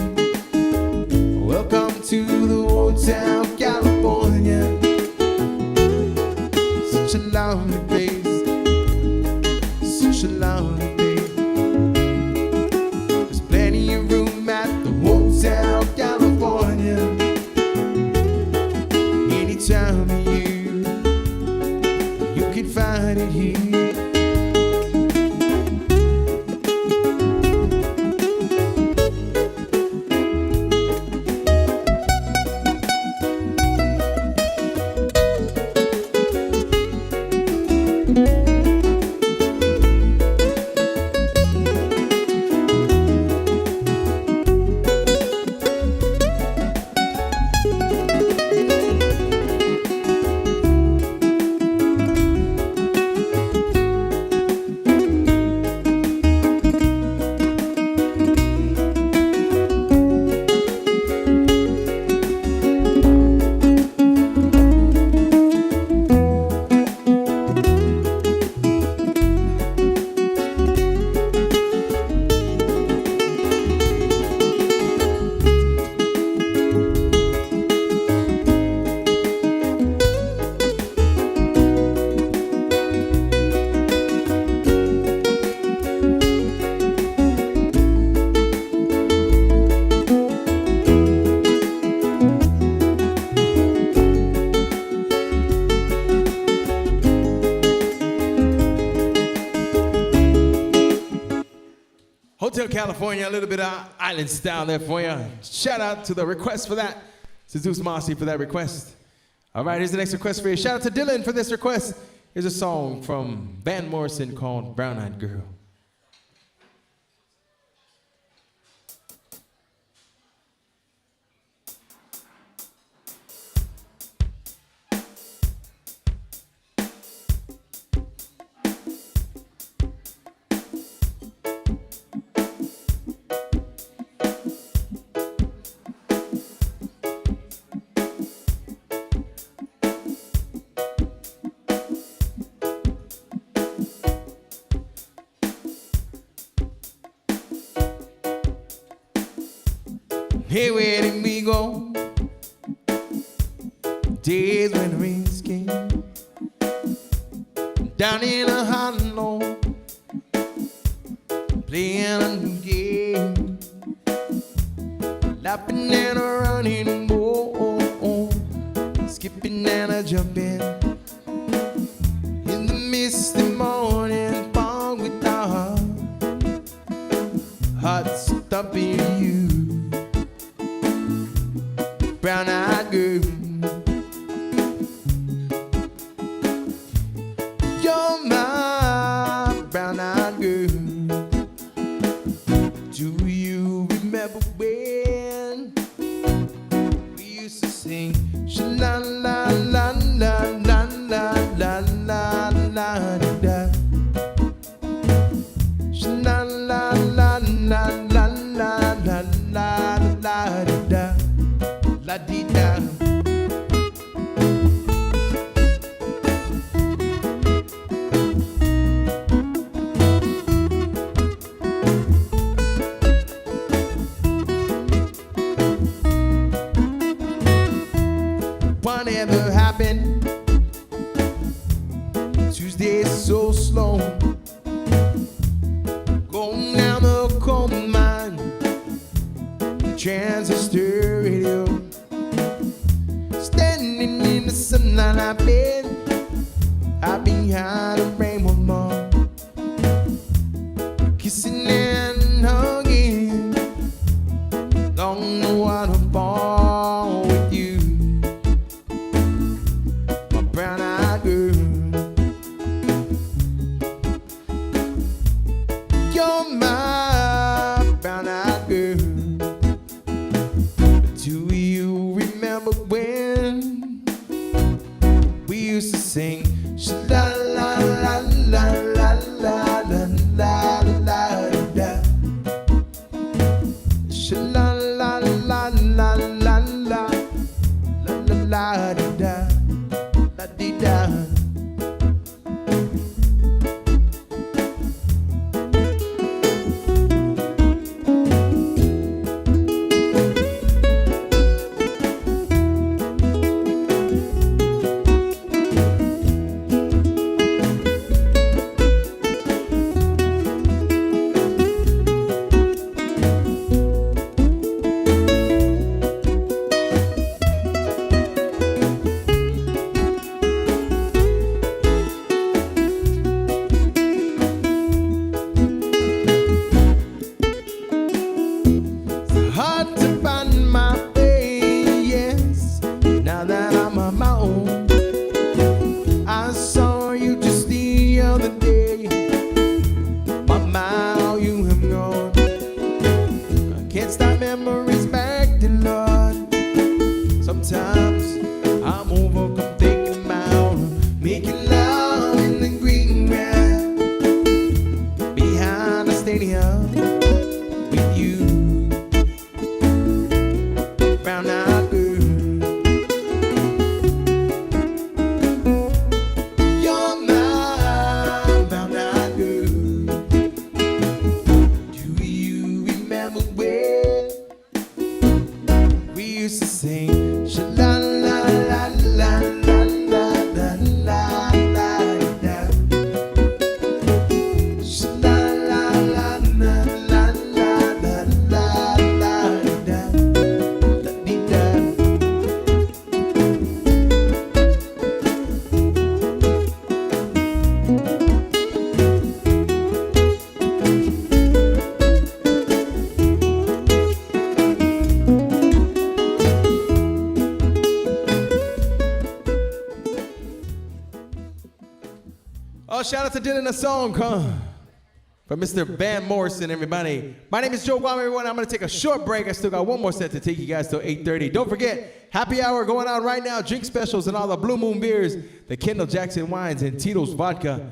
Welcome to the Hotel California. Such a lovely place, such a lovely place. There's plenty of room at the Hotel California. Any time of year, you can find it here. Hotel California, a little bit of island style there for you. Shout out to the request for that. To Zeus Mossy for that request. All right, here's the next request for you. Shout out to Dylan for this request. Here's a song from Van Morrison called Brown Eyed Girl. Hey, where did we go? Days when the rains came down in a hollow, playing a new game, laughing and a running, skipping and a jumping in the misty morning fog with our hearts thumping you. Brown-eyed girl, you're my brown-eyed remember when we used to sing sha-la la la la la la la la la da. Sha-la la la la la la la la la da. La di da. Whatever happened? Tuesday so slow. Going down the coal mine, transistor radio. Standing in the sunlight, I've been behind a rainbow mall, kissing and hugging along the waterfall with you, my brown-eyed girl. You're my brown-eyed girl. Do you remember when we used to sing sha la la la la la la la la da. Sha la la la la la la la la da. La di da. Hard to find my way, yes. Now that I'm on my own, I saw you just the other day. How you have gone. I can't stop memories back to Lord. Sometimes I'm overcome thinking about making love in the green grass behind the stadium with you. Brown-eyed girl, you're my brown-eyed girl. Do you remember when we used to sing sha-la la la la la la la la la? Sha-la la la la la la la la da. Oh, shout out to Dylan, a song from Mr. Van Morrison, everybody. My name is Joe Guam, everyone. I'm going to take a short break. I still got one more set to take you guys till 8:30. Don't forget, happy hour going on right now. Drink specials and all the Blue Moon beers, the Kendall Jackson wines, and Tito's vodka.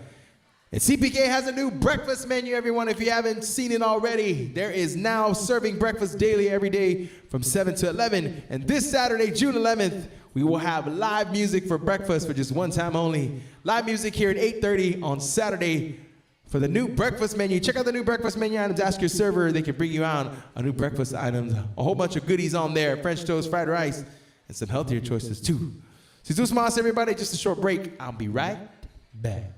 And CPK has a new breakfast menu, everyone. If you haven't seen it already, there is now serving breakfast daily every day from 7 to 11. And this Saturday, June 11th, we will have live music for breakfast for just one time only. Live music here at 8:30 on Saturday for the new breakfast menu. Check out the new breakfast menu items. Ask your server. They can bring you out a new breakfast items. A whole bunch of goodies on there. French toast, fried rice, and some healthier choices too. Jesus Mas, everybody. Just a short break. I'll be right back.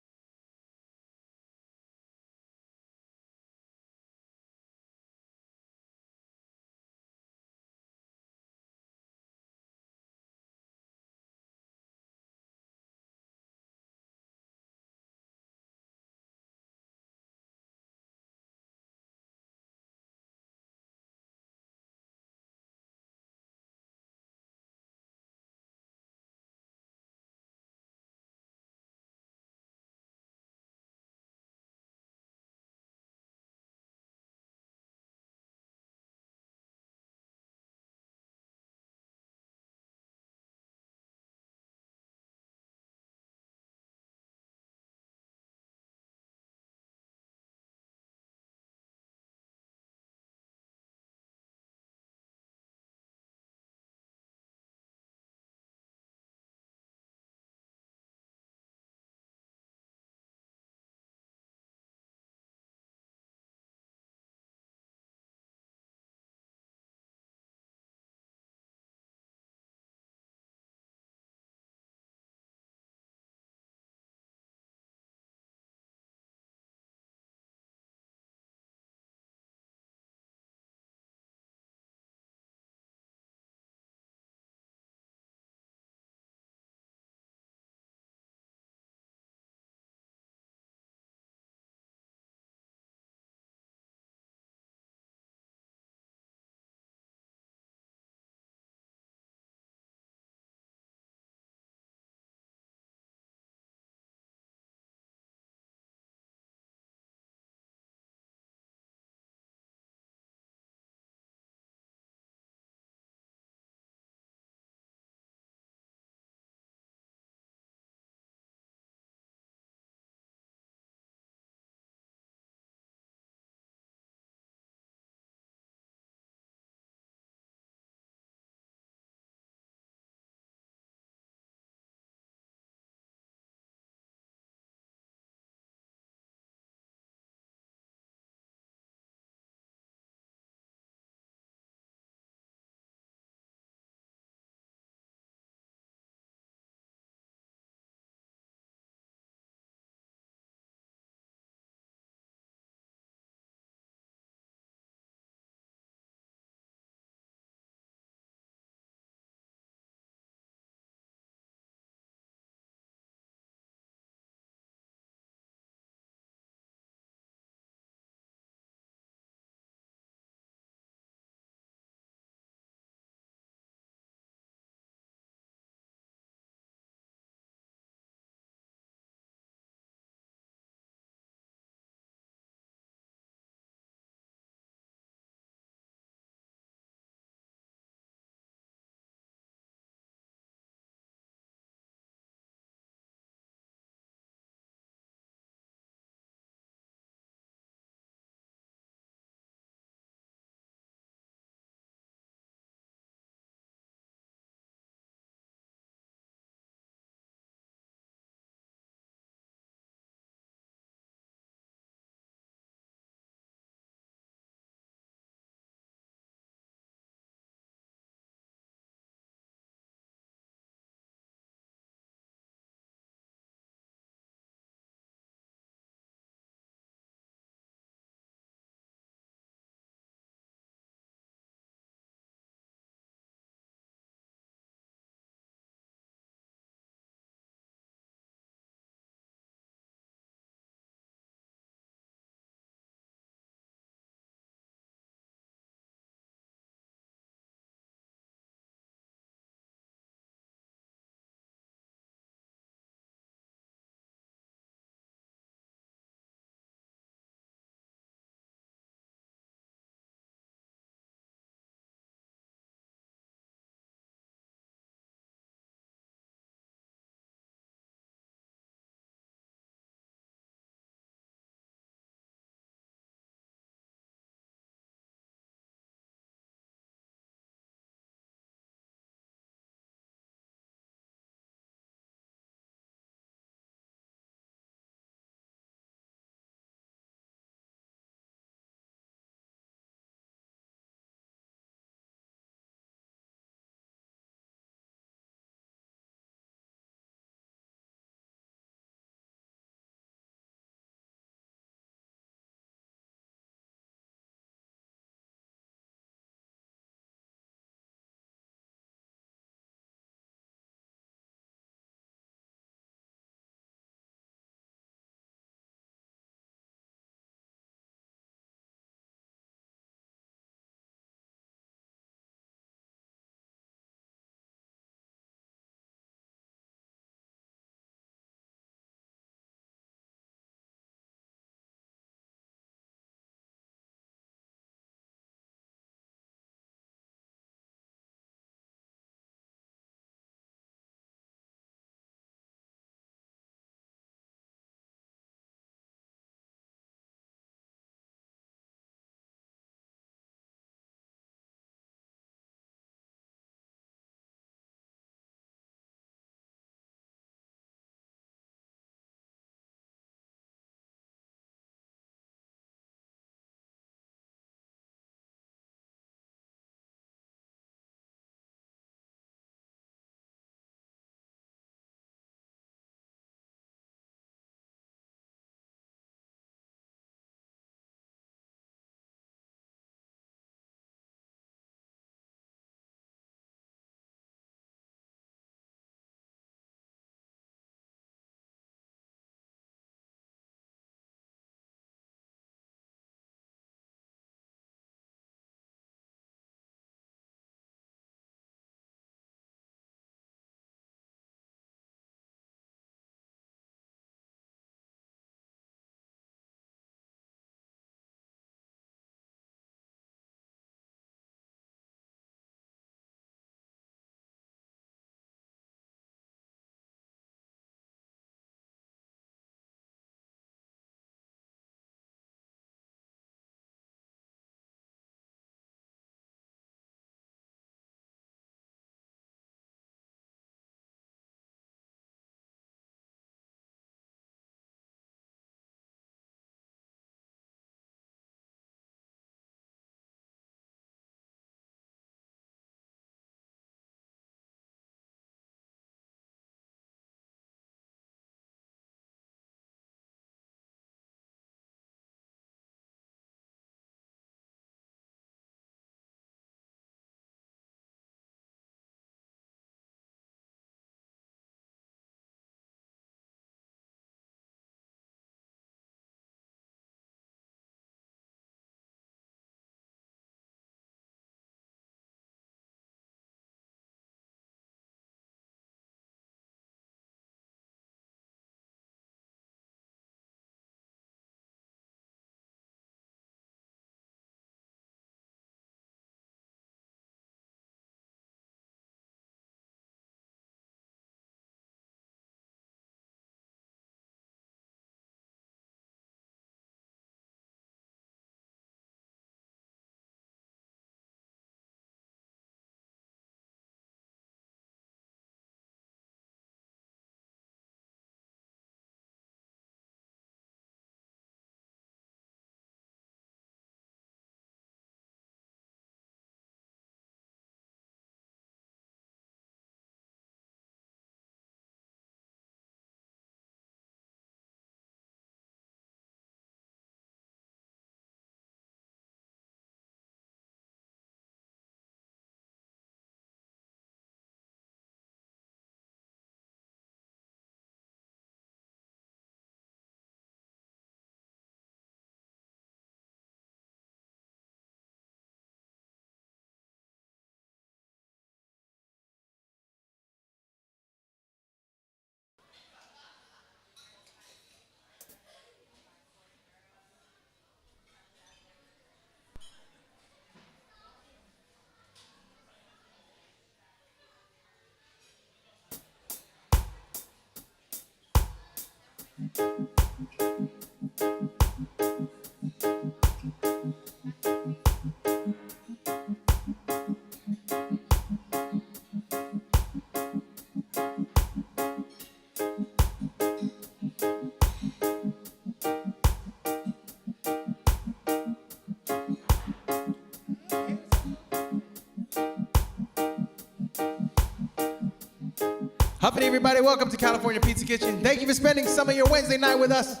Huffing everybody, welcome to California Pizza Kitchen. Thank you for spending some of your Wednesday night with us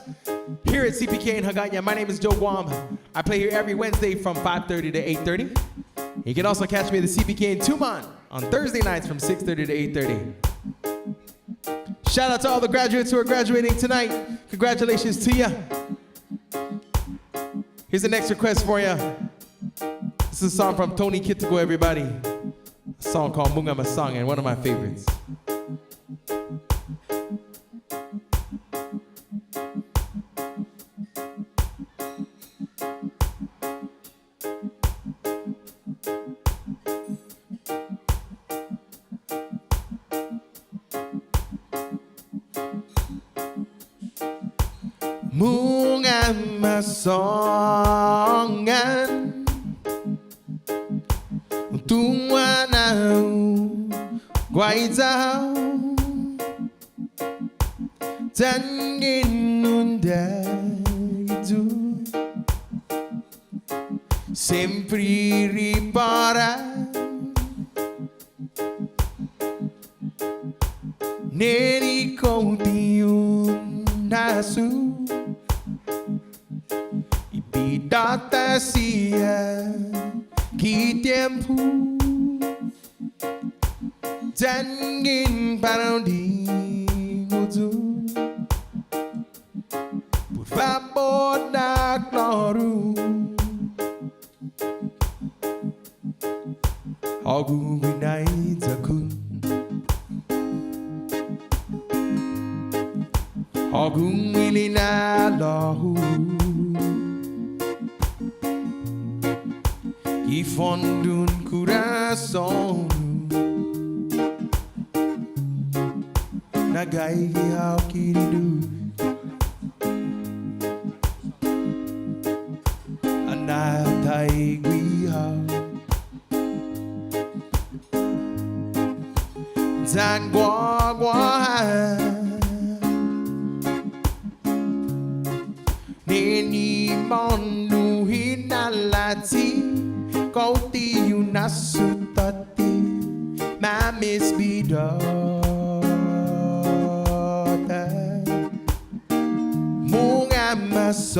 here at CPK in Hagåtña. My name is Joe Guam. I play here every Wednesday from 5:30 to 8:30. You can also catch me at the CPK in Tucson on Thursday nights from 6:30 to 8:30. Shout out to all the graduates who are graduating tonight. Congratulations to you. Here's the next request for you. This is a song from Tony Kittigo, everybody. A song called Munga Masang, and one of my favorites. Munga masongan Tua nau Quay dao Tangin undaitu Sempre ripara Neri kontiun nasu Data sia que tempo Tangin para onde tu Por favor da claro Algo vinai takun Algo milina lahu E fundo no coração Na gaia ao querido Anata iguia Zanguagua Neni monu hinalati Kau tiu nasutati Mamis bidota Munga masongan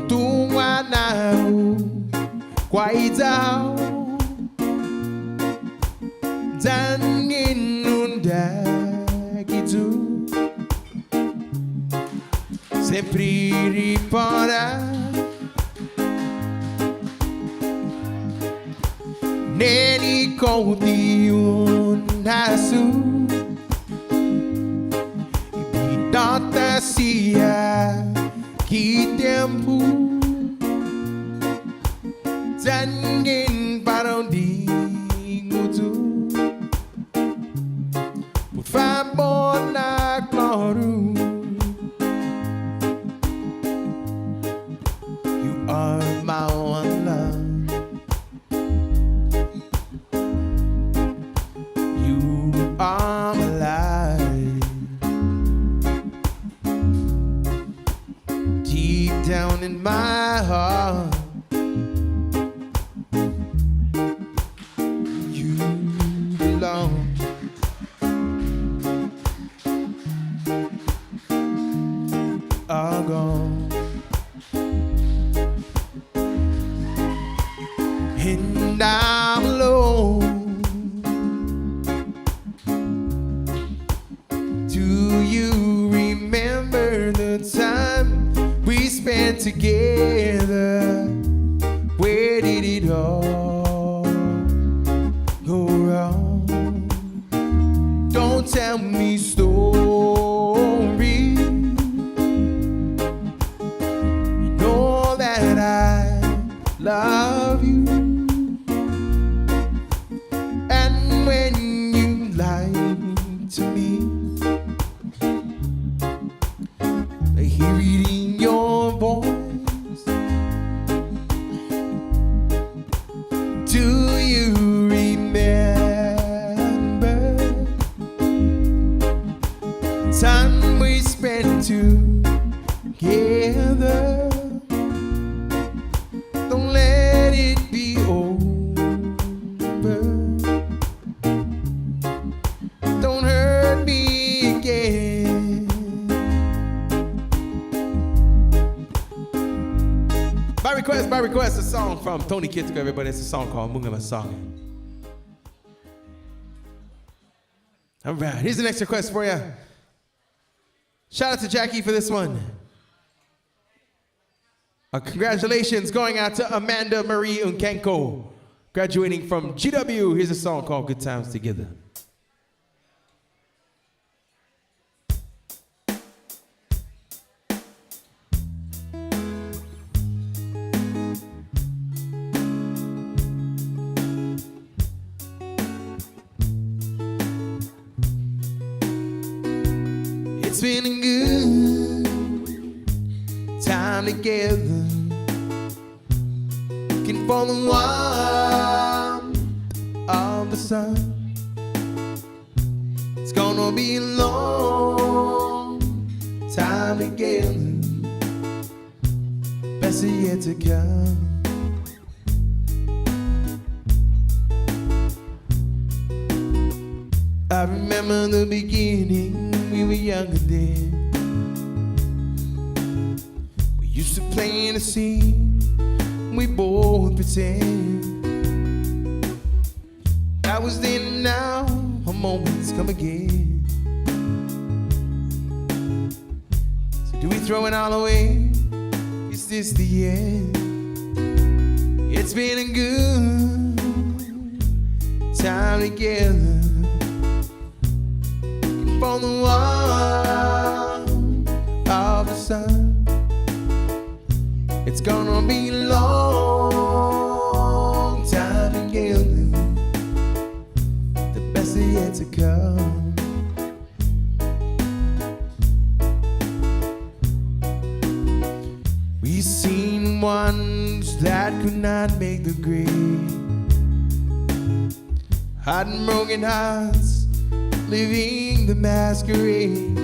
Tua nau Quay dao Dangin undagitu Sempre ripara Neni kontiun nasu Ibidota sia que tempo Tangin para onde tu Por favor na claro Are my one love You are my life Deep down in my heart You belong Are gone And I'm alone Do you remember the time we spent together? Where did it all go wrong? Don't tell me stories You know that I love you And when you lie time we spent together. Don't let it be over. Don't hurt me again. By request, a song from Tony Kitsko, everybody. It's a song called Mungama Song. All right, here's the next request for you. Shout out to Jackie for this one. Congratulations going out to Amanda Marie Unkenko, graduating from GW. Here's a song called Good Times Together. It's been a good time together, looking for the warmth of the sun. It's gonna be a long time together, best is yet to come. I remember the beginning, we were younger then. We used to play in the scene, we both pretend. That was then and now, our moments come again. So do we throw it all away? Is this the end? It's been a good time together, for the warmth of the sun. It's gonna be a long time together, the best is yet to come. We've seen ones that could not make the grade, hot and broken hearts, living the masquerade.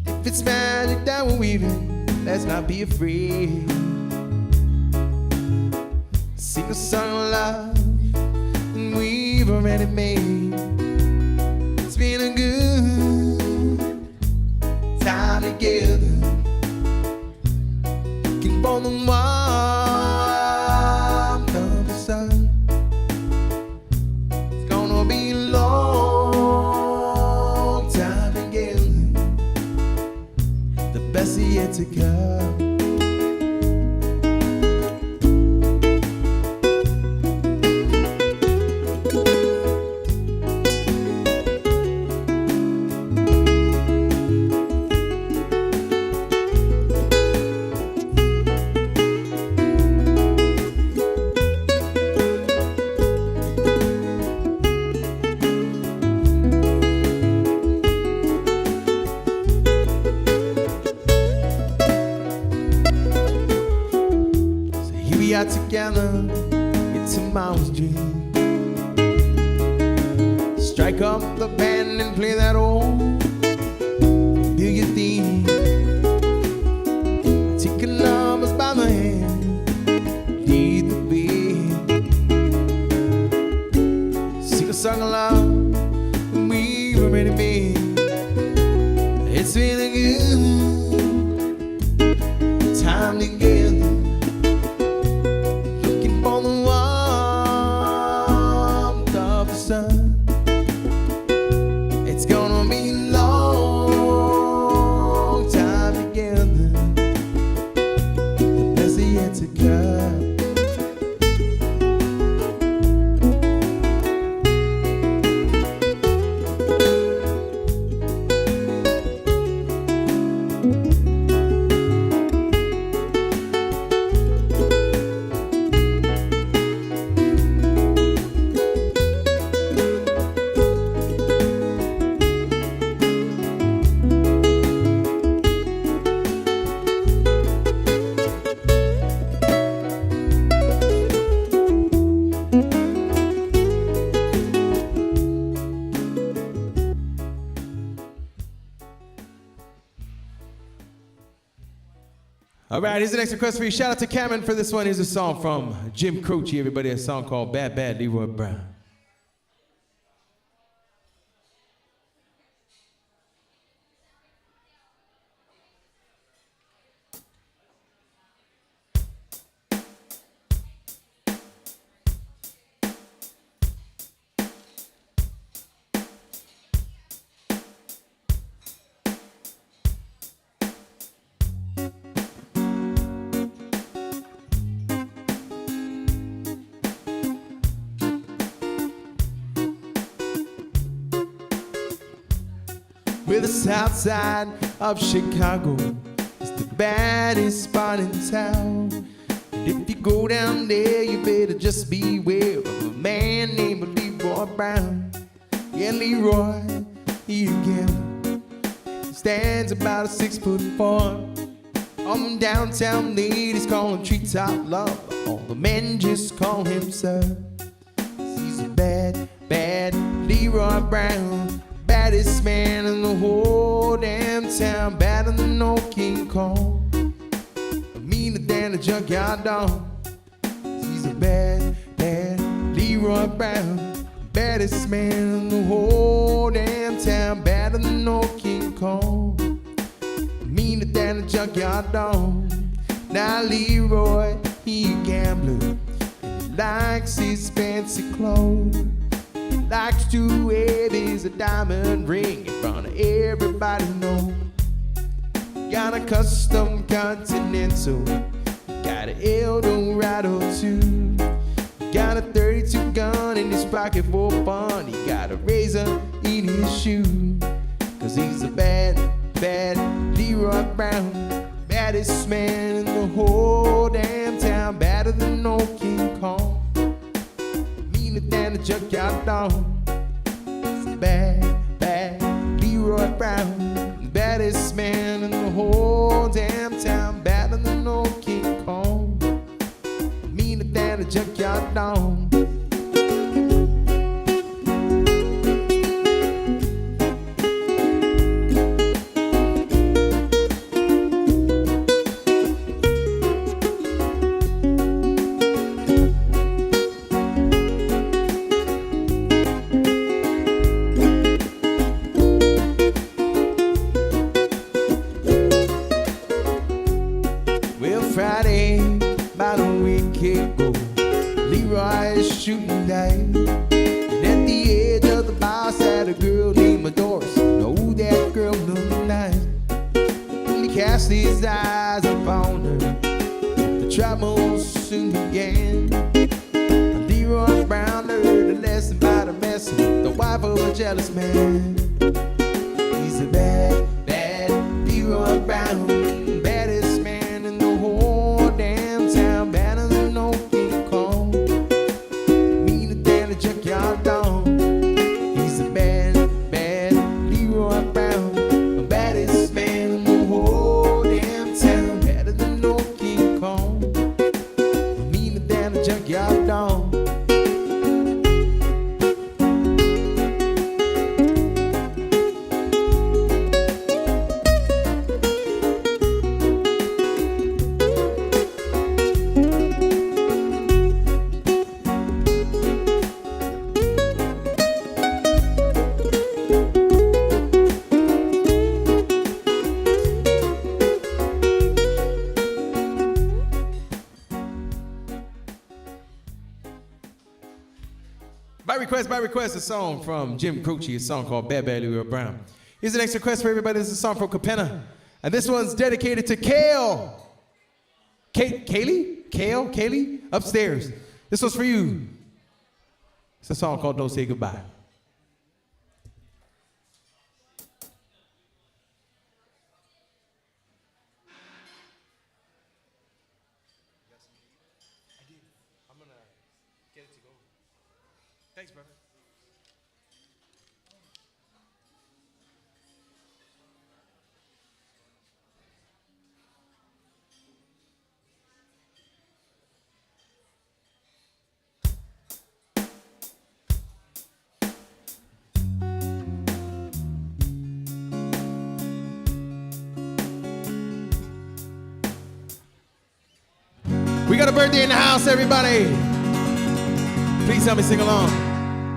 If it's magic that we're weaving, let's not be afraid. Sing a song of love, and we've already made. It's been a good time together, looking for the warmth of the sun. It's gonna be a long time together, the best is yet to come. Together, it's a mouse dream. Strike up the band and play that old familiar theme. Taking lovers by the hand, lead the beat. Sing a song of love, and we were ready to be. It's been a good time together, it's gonna be a long time together, the best is yet to come. All right, here's the next request for you. Shout out to Cameron for this one. Here's a song from Jim Croce, everybody. A song called Bad Bad Leroy Brown. We're the south side of Chicago. It's the baddest spot in town. And if you go down there, you better just beware of a man named Leroy Brown. Yeah, Leroy, he a gambler. He stands about 6'4". All them downtown ladies call him treetop lover. All the men just call him sir. He's a bad, bad Leroy Brown. Baddest man in the whole damn town, badder than no King Kong, meaner than a junkyard dog. He's a bad, bad Leroy Brown. Baddest man in the whole damn town, badder than no King Kong, meaner than a junkyard dog. Now Leroy, he a gambler, he likes his fancy clothes. Likes to wear his diamond ring in front of everybody know. Got a custom Continental, got an Eldorado too. Got a 32 gun in his pocket for fun. He got a razor in his shoe. Cause he's a bad, bad Leroy Brown. Baddest man in the whole damn town, badder than no King Kong, than a junkyard dog. It's a bad, bad Leroy Brown. Baddest man in the whole damn town, badder than no King Kong, meaner than a junkyard dog. Friday, about a week ago, Leroy is shooting dice. And at the edge of the bar sat a girl named Doris. Oh, that girl looked nice. When he cast his eyes upon her, the trouble soon began. Leroy Brown learned a lesson by the mess of the wife of a jealous man. He's a bad, bad Leroy Brown. By request, a song from Jim Croce, a song called Bad Bad Leroy Brown. Here's the next request for everybody. This is a song from Capenna. And this one's dedicated to Kale. Kaylee? Upstairs. This one's for you. It's a song called Don't Say Goodbye. Thanks, brother. We got a birthday in the house, everybody. Please help me sing along.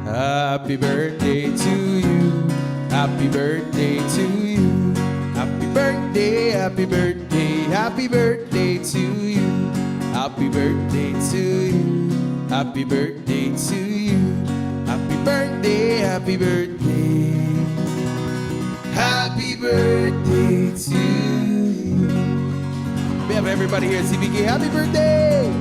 Happy birthday to you. Happy birthday to you. Happy birthday, happy birthday, happy birthday to you. Happy birthday to you. Happy birthday to you. Happy birthday, happy birthday. Happy birthday to you. We have everybody here at CPK. Happy birthday!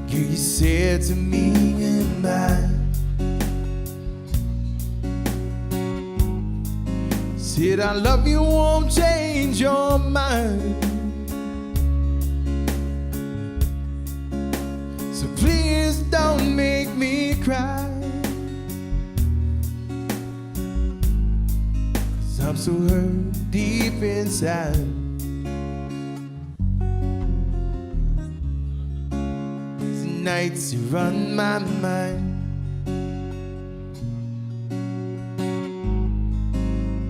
You said to me and said I love you won't change your mind. So please don't make me cry, 'cause I'm so hurt deep inside. Nights you run my mind.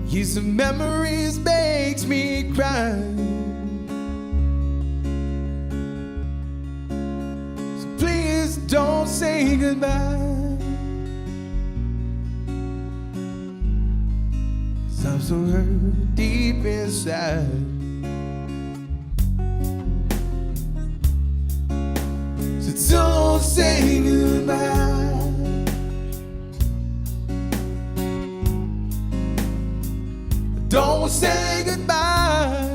Use of memories makes me cry. So please don't say goodbye, 'cause I'm so hurt deep inside. Don't say goodbye. Don't say goodbye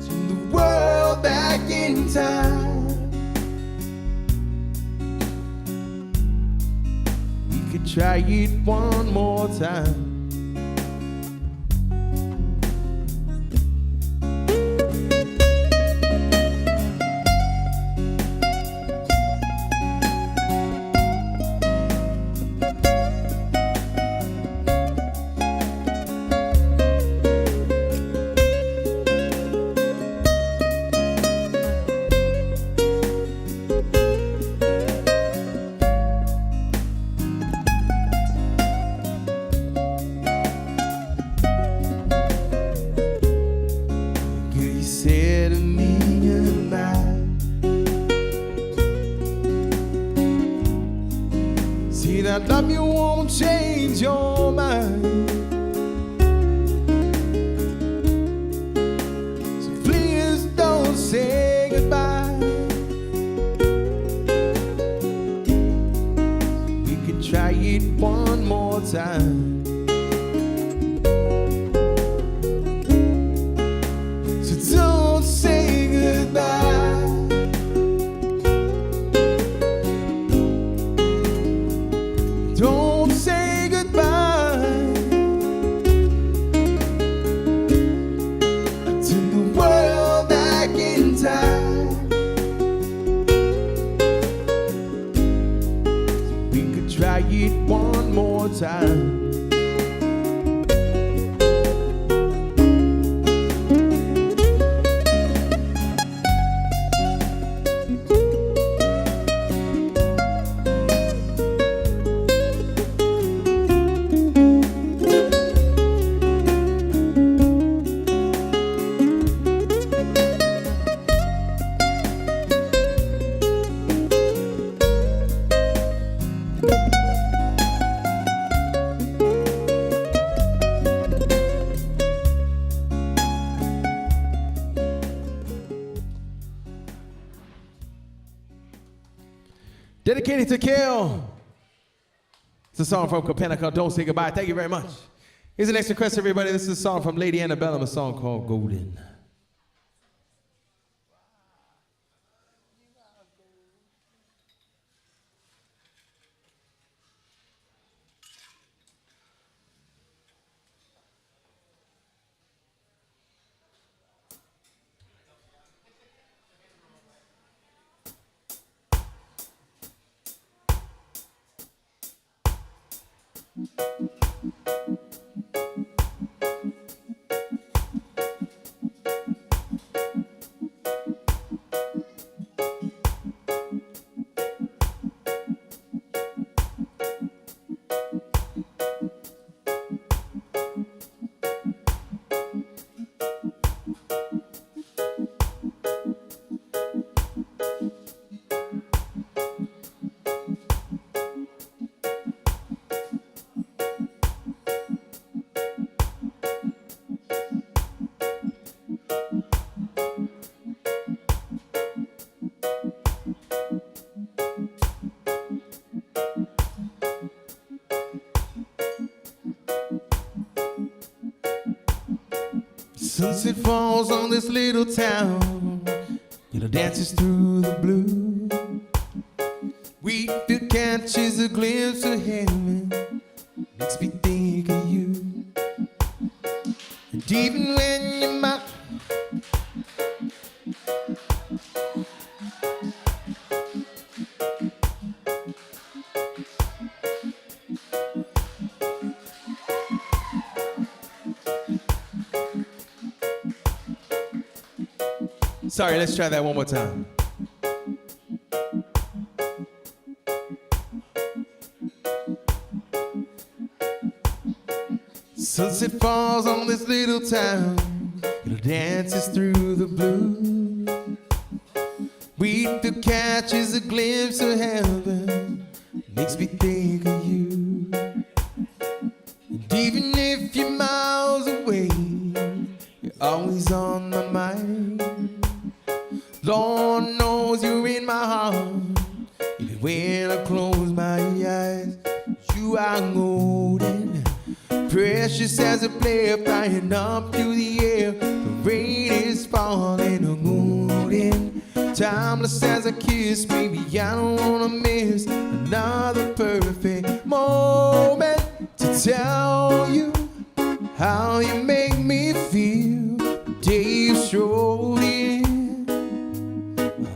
to the world back in time. We could try it one more time. Said to me goodbye. See that love you won't change your mind. So please don't say goodbye. We can try it one more time. Don't say goodbye. Don't say goodbye to the world back in time. We could try it one more time. Dedicated to Kale. It's a song from Capenna called Don't Say Goodbye. Thank you very much. Here's the next request, everybody. This is a song from Lady Annabella, a song called Golden. Sunset falls on this little town, dances through the blue. We could catch a glimpse of heaven, makes me think of you. And even when you're my Sorry, let's try that one more time. Sunset falls on this little town, dances through the blue. We could catch a glimpse of heaven, makes me think of you. And even if you're miles away, you're always on my mind. Lord knows you're in my heart, even when I close my eyes. You are golden, precious as a player flying up through the air. The rain is falling, golden, timeless as a kiss. Baby, I don't wanna miss another perfect moment to tell you how you make me feel. The day you strolled in,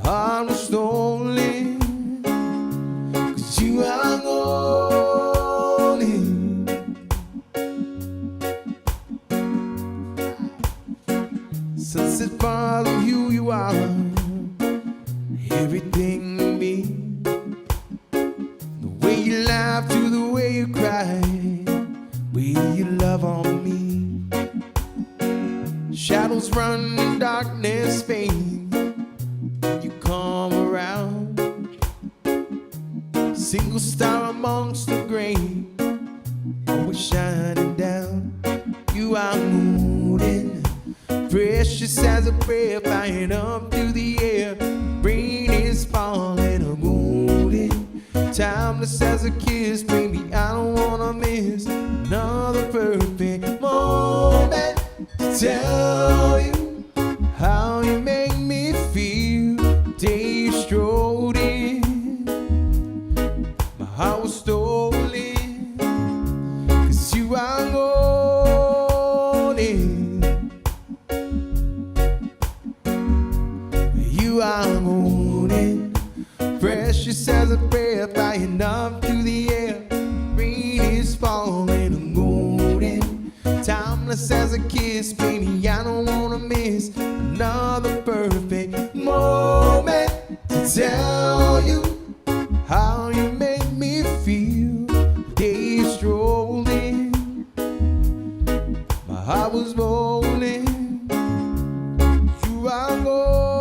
heart was stolen, 'cause you are golden. Sunset falls on who you are, everything to me. The way you laugh to the way you cry, way you love on me. Shadows run and darkness fade, come around, single star amongst the grain, always shining down. You are golden, precious as a prayer flying up through the air. Rain is falling, golden, timeless as a kiss. Baby, I don't wanna miss another perfect moment to tell you how you make me feel. Day you strolled in, my heart was stolen, 'cause you are golden. You are golden, precious as a prayer flying up through the air. Rain is falling, golden, timeless as a kiss. Baby, I don't wanna miss another perfect moment to tell you how you make me feel. The day you strolled in, my heart was rolling. You are golden.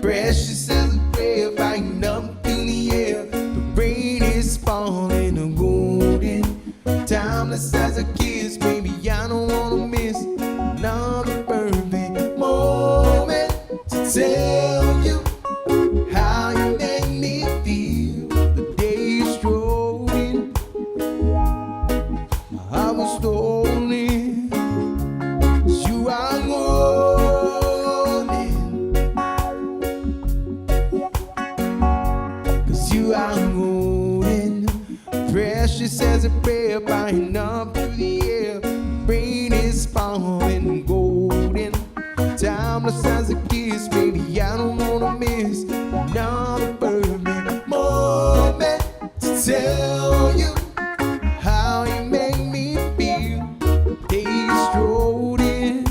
Precious as a prayer flying up through the air. The rain is falling, golden, timeless as a kiss. Baby, I don't wanna miss another perfect moment to tell you how was stolen. 'Cause you are golden. 'Cause you are golden. Precious as a prayer flying up through the air. Rain is falling golden. Timeless as a kiss, baby, I don't wanna miss another perfect moment to tell you how you make me feel. Day you strode in,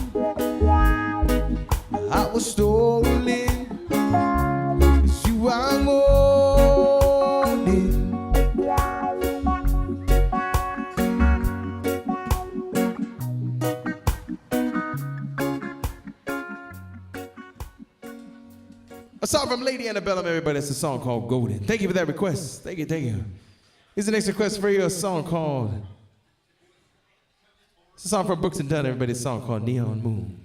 I was stolen. 'Cause you are golden. A song from Lady Annabella, everybody. It's a song called Golden. Thank you for that request. Thank you, thank you. Here's the next request for you, a song called... It's a song from Brooks and Dunn, everybody. It's a song called Neon Moon.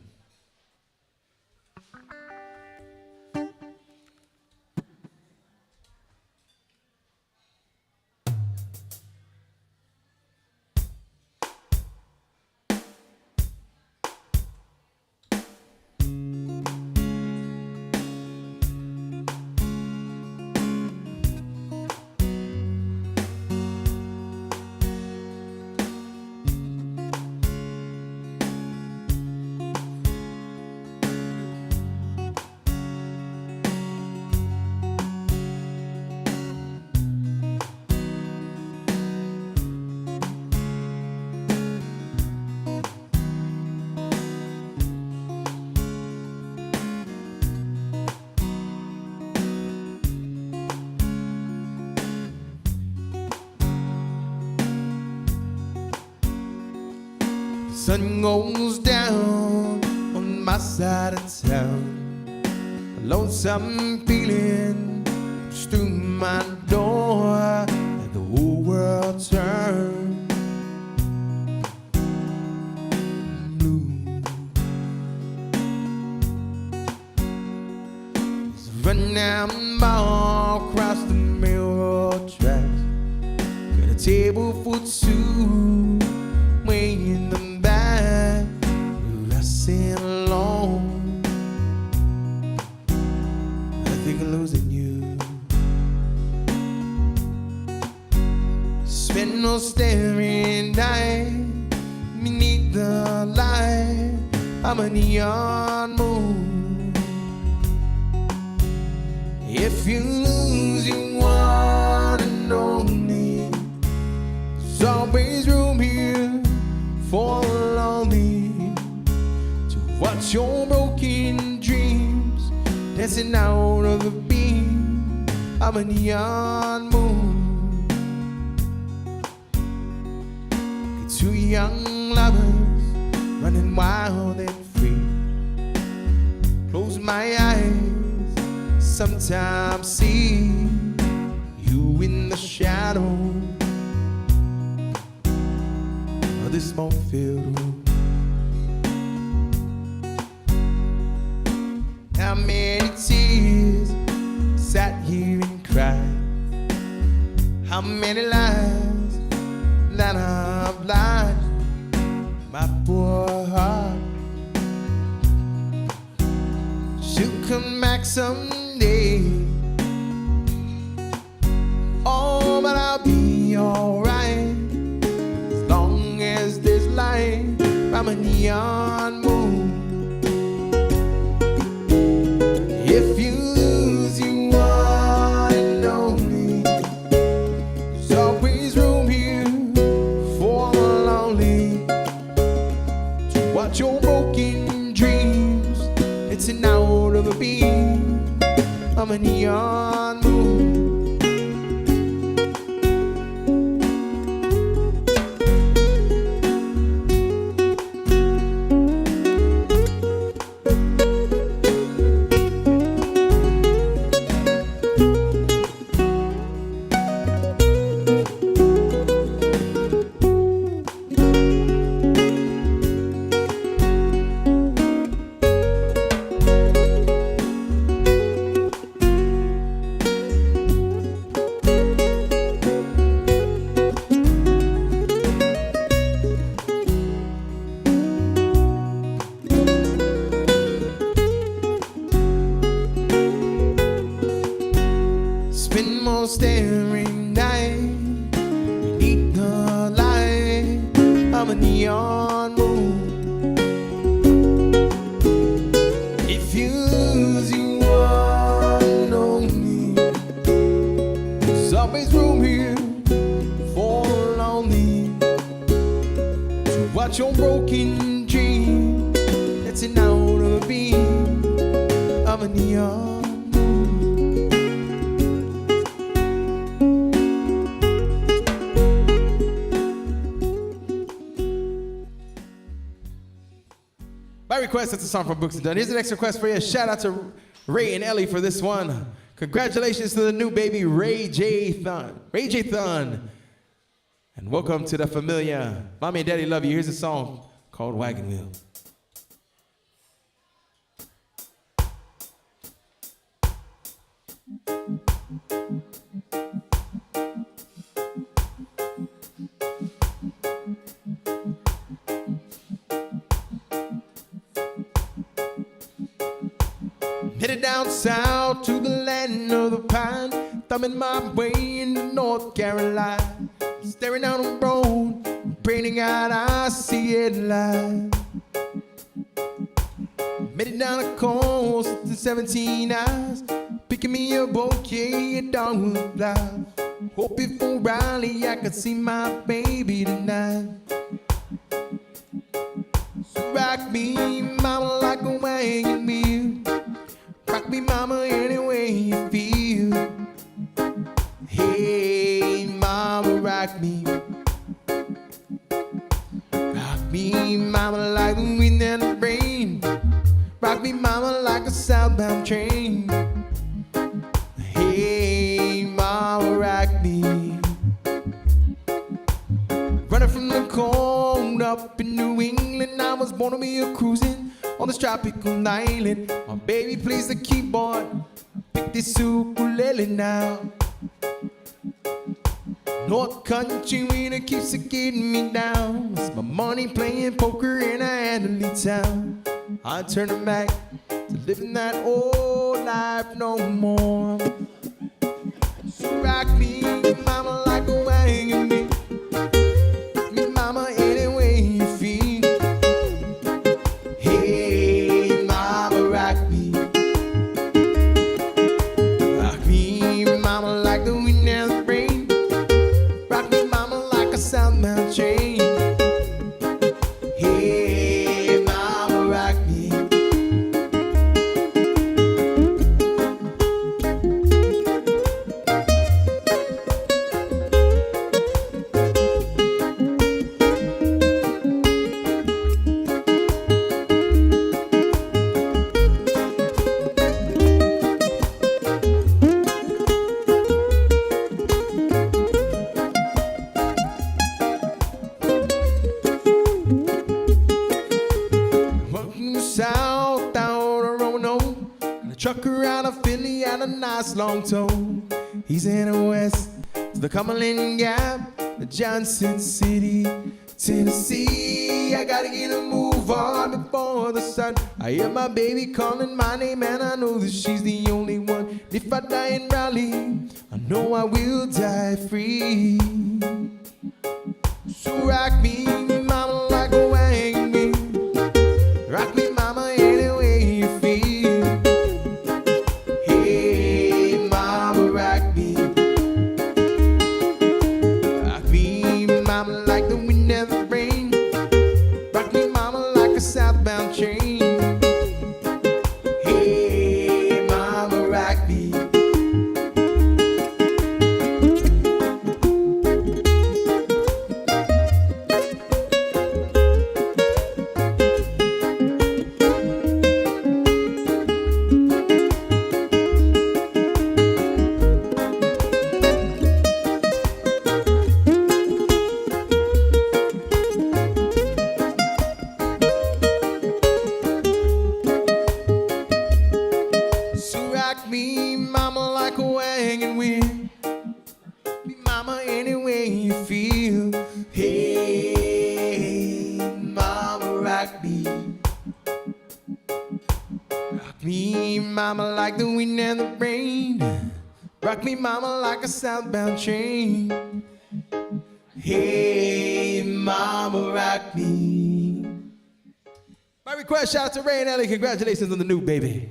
Sun goes down on my side of town. A lonesome feeling comes through my door, and the whole world turns blue. It's run down all across the railroad tracks. Got a table for two, weighing the alone. I think I'm losing you. Spend no starry night beneath the light. I'm a neon moon. If you lose your one and only, there's always room here for the lonely. Watch your broken dreams dancing out of the beam. I'm a neon moon. Two young lovers running wild and free. Close my eyes, sometimes see you in the shadow of this smoke-filled room. How many tears sat here and cried? How many lies that I've lied? My poor heart, she'll come back someday. Oh, but I'll be alright as long as there's light. I'm a neon moon. If you lose your one and only, there's always room here for the lonely. To watch your broken dreams dancing out of the beam. I'm a neon moon. neon moon. If you wanna know me, there's always room here for the lonely to watch your broken dream dancing out of a beam of a neon. By request, that's a song from Books and Dunn. Here's the next request for you. Shout out to Ray and Ellie for this one. Congratulations to the new baby, Ray J. Thun. Ray J. Thun. And welcome to the familia. Mommy and Daddy love you. Here's a song called Wagon Wheel. Headed down south to the land of the pine, thumbing my way into North Carolina, staring down the road, praying to God I see it live. Made it down the coast in 17 hours, picking me a bouquet of dogwood flowers, hoping for Riley I could see my baby tonight. So rock me, mama, like a wagon wheel. Rock me, mama, any way you feel. Hey, mama, rock me. Rock me, mama, like the wind and the rain. Rock me, mama, like a southbound train. Hey, mama, rock me. Running from the cold up in New England, I was born to be a cruising on this tropical island. My baby plays the keyboard, pick this ukulele now. North country winter keeps it getting me down. It's my money playing poker in a Adderley town. I turn it back to living that old life no more. So rock me, mama, like a wagon wheel. Rock me, mama, any way you feel. Hey, mama, rock me. Rock me, mama, like the wind and the rain. Rock me, mama, like a southbound train. Hey, mama, rock me. Welcome south out of Roanoke, and a trucker out of Philly had a nice long tow. He's heading west to the Cumberland Gap, the Johnson City, Tennessee. I gotta get a move on before the sun. I hear my baby calling my name, and I know that she's the only one. If I die in Raleigh, I know I will die free. So rock me, mama, like a wagon wheel. Rock me, mama, any way you feel. Hey, mama, rock me. Rock me, mama, like the wind and the rain. Rock me, mama, like a southbound train. Hey, mama, rock me. So rock me, mama, like a wagon wheel. Rock me, mama, any way you feel. Hey, mama, rock me. Rock me, mama, like the wind and the rain. Rock me, mama, like a southbound train. Hey, mama, rock like me. My request, shout out to Ray and Ellie. Congratulations on the new baby.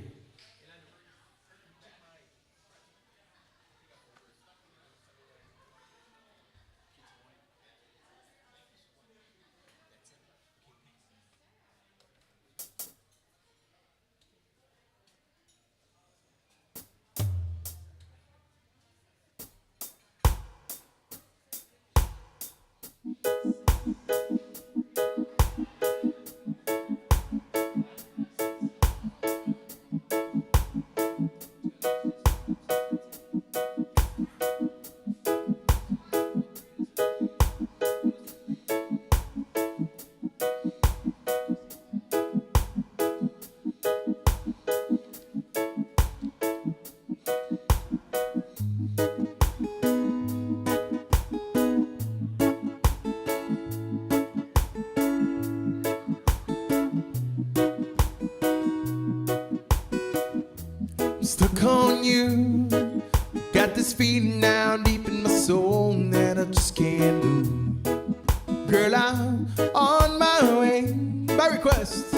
Stuck on you, got this feeling now deep in my soul that I just can't lose. Girl, I'm on my way, by request.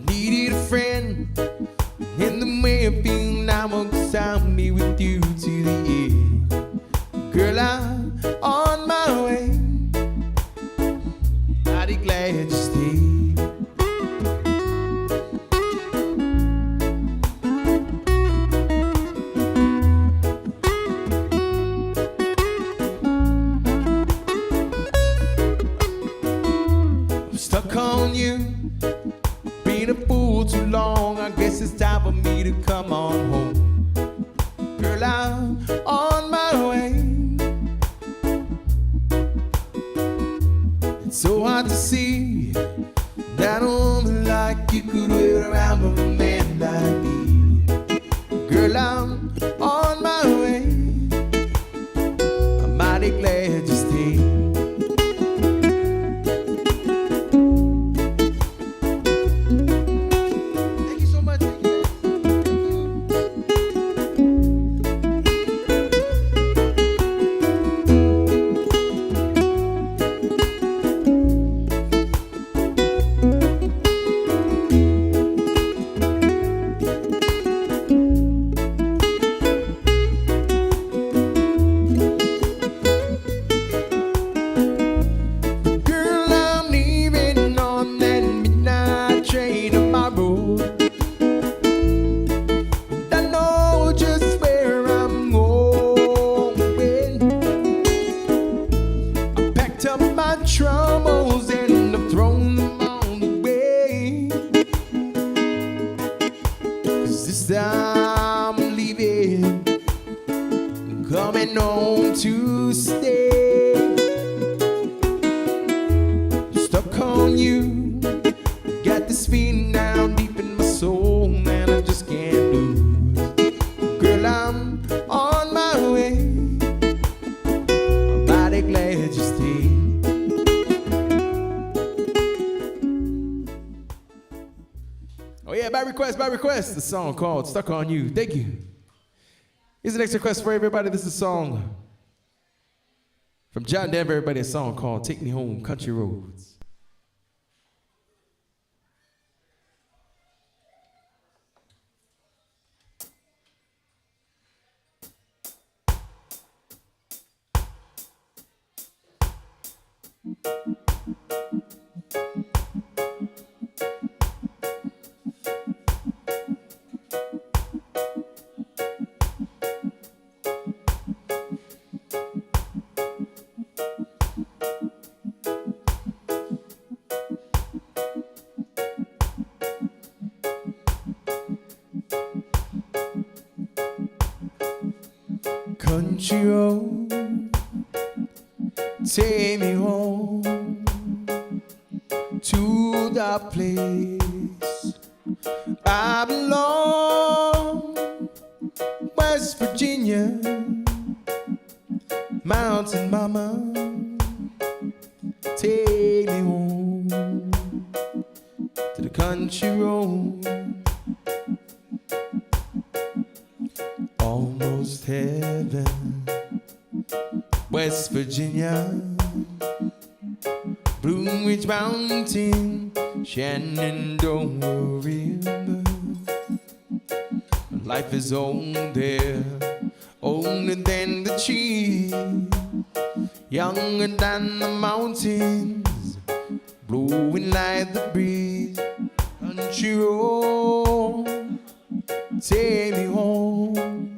Needed a friend, in the way I feel now won't sound me with you to the end. Girl, I'm on my way, mighty glad you stayed. Stuck on you, been a fool too long. I guess it's time for me to come on home. Girl, I'm on my way. It's so hard to see that a woman like you could wait around for a man like me. Girl, I'm on my way. I'm mighty glad you stayed. Troubles and I've thrown them on the way. 'Cause this time I'm leaving, coming home to stay. Stuck on you, got this feeling down deep in my soul, man, I just can't lose. Girl, I'm on my way, I'm mighty glad you stayed. Oh yeah, by request, the song called Stuck on You. Thank you. Here's the next request for everybody. This is a song from John Denver, everybody, a song called Take Me Home, Country Roads. Country road, take me home to the place I belong. West Virginia, mountain mama, take me home to the country road. Almost heaven, West Virginia, Blue Ridge Mountain, Shenandoah River. Life is older, older than the tree, younger than the mountains, blowing like the breeze. Country road, take me home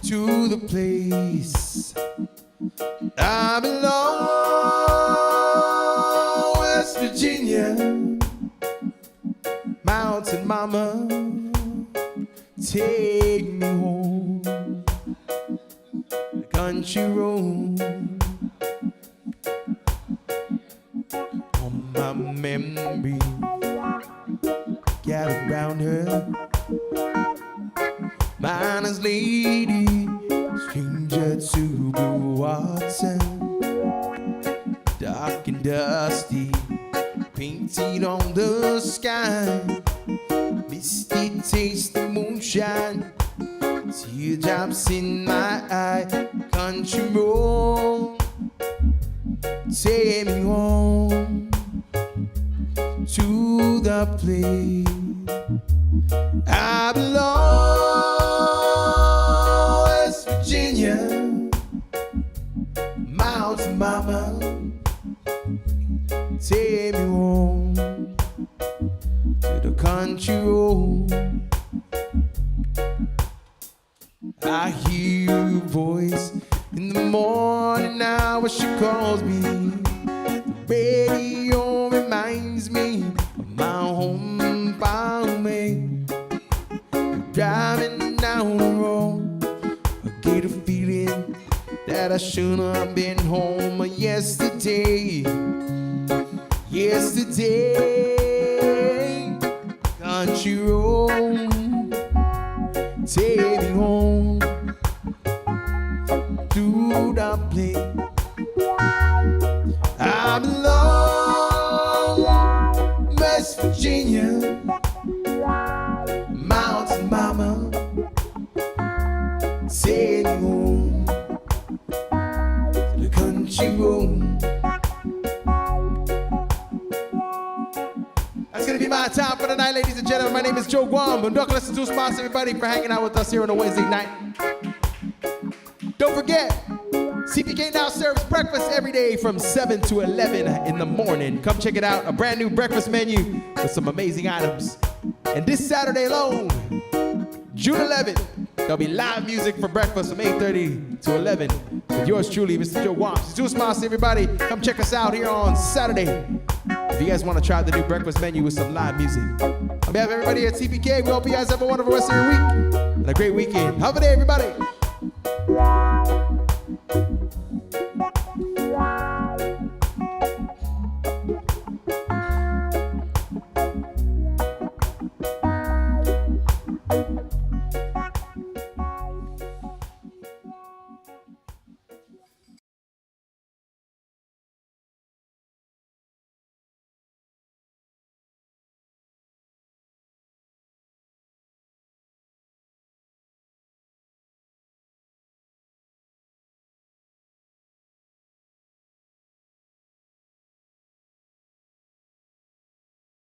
to the place I belong. West Virginia, mountain mama, take me home. The country road, on my memory, gather around her. Miner's lady, stranger to blue water, dark and dusty, painted on the sky. Misty taste the moonshine, teardrops in my eye. Country road, take me home to the place I belong. West Virginia, mountain mama, take me home to the country road. I hear her voice in the morning hour, she calls me. The radio reminds me of my home farm way. Driving down the road, I get a feeling that I shouldn't have been home yesterday. Yesterday, country road, take me home to the place I belong. West Virginia, mountain mama, take me home to the country road. That's gonna be my time for the night, ladies and gentlemen. My name is Joe Guam. And Douglas and Spas, everybody, for hanging out with us here on a Wednesday night. Don't forget, CPK now serves breakfast every day from 7 to 11 in the morning. Come check it out, a brand new breakfast menu with some amazing items. And this Saturday alone, June 11th, there'll be live music for breakfast from 8:30 to 11 with yours truly, Mr. Joe Guam. Spas, everybody, come check us out here on Saturday. If you guys want to try the new breakfast menu with some live music. On behalf of everybody at CPK, we hope you guys have a wonderful rest of your week and a great weekend. Have a day, everybody.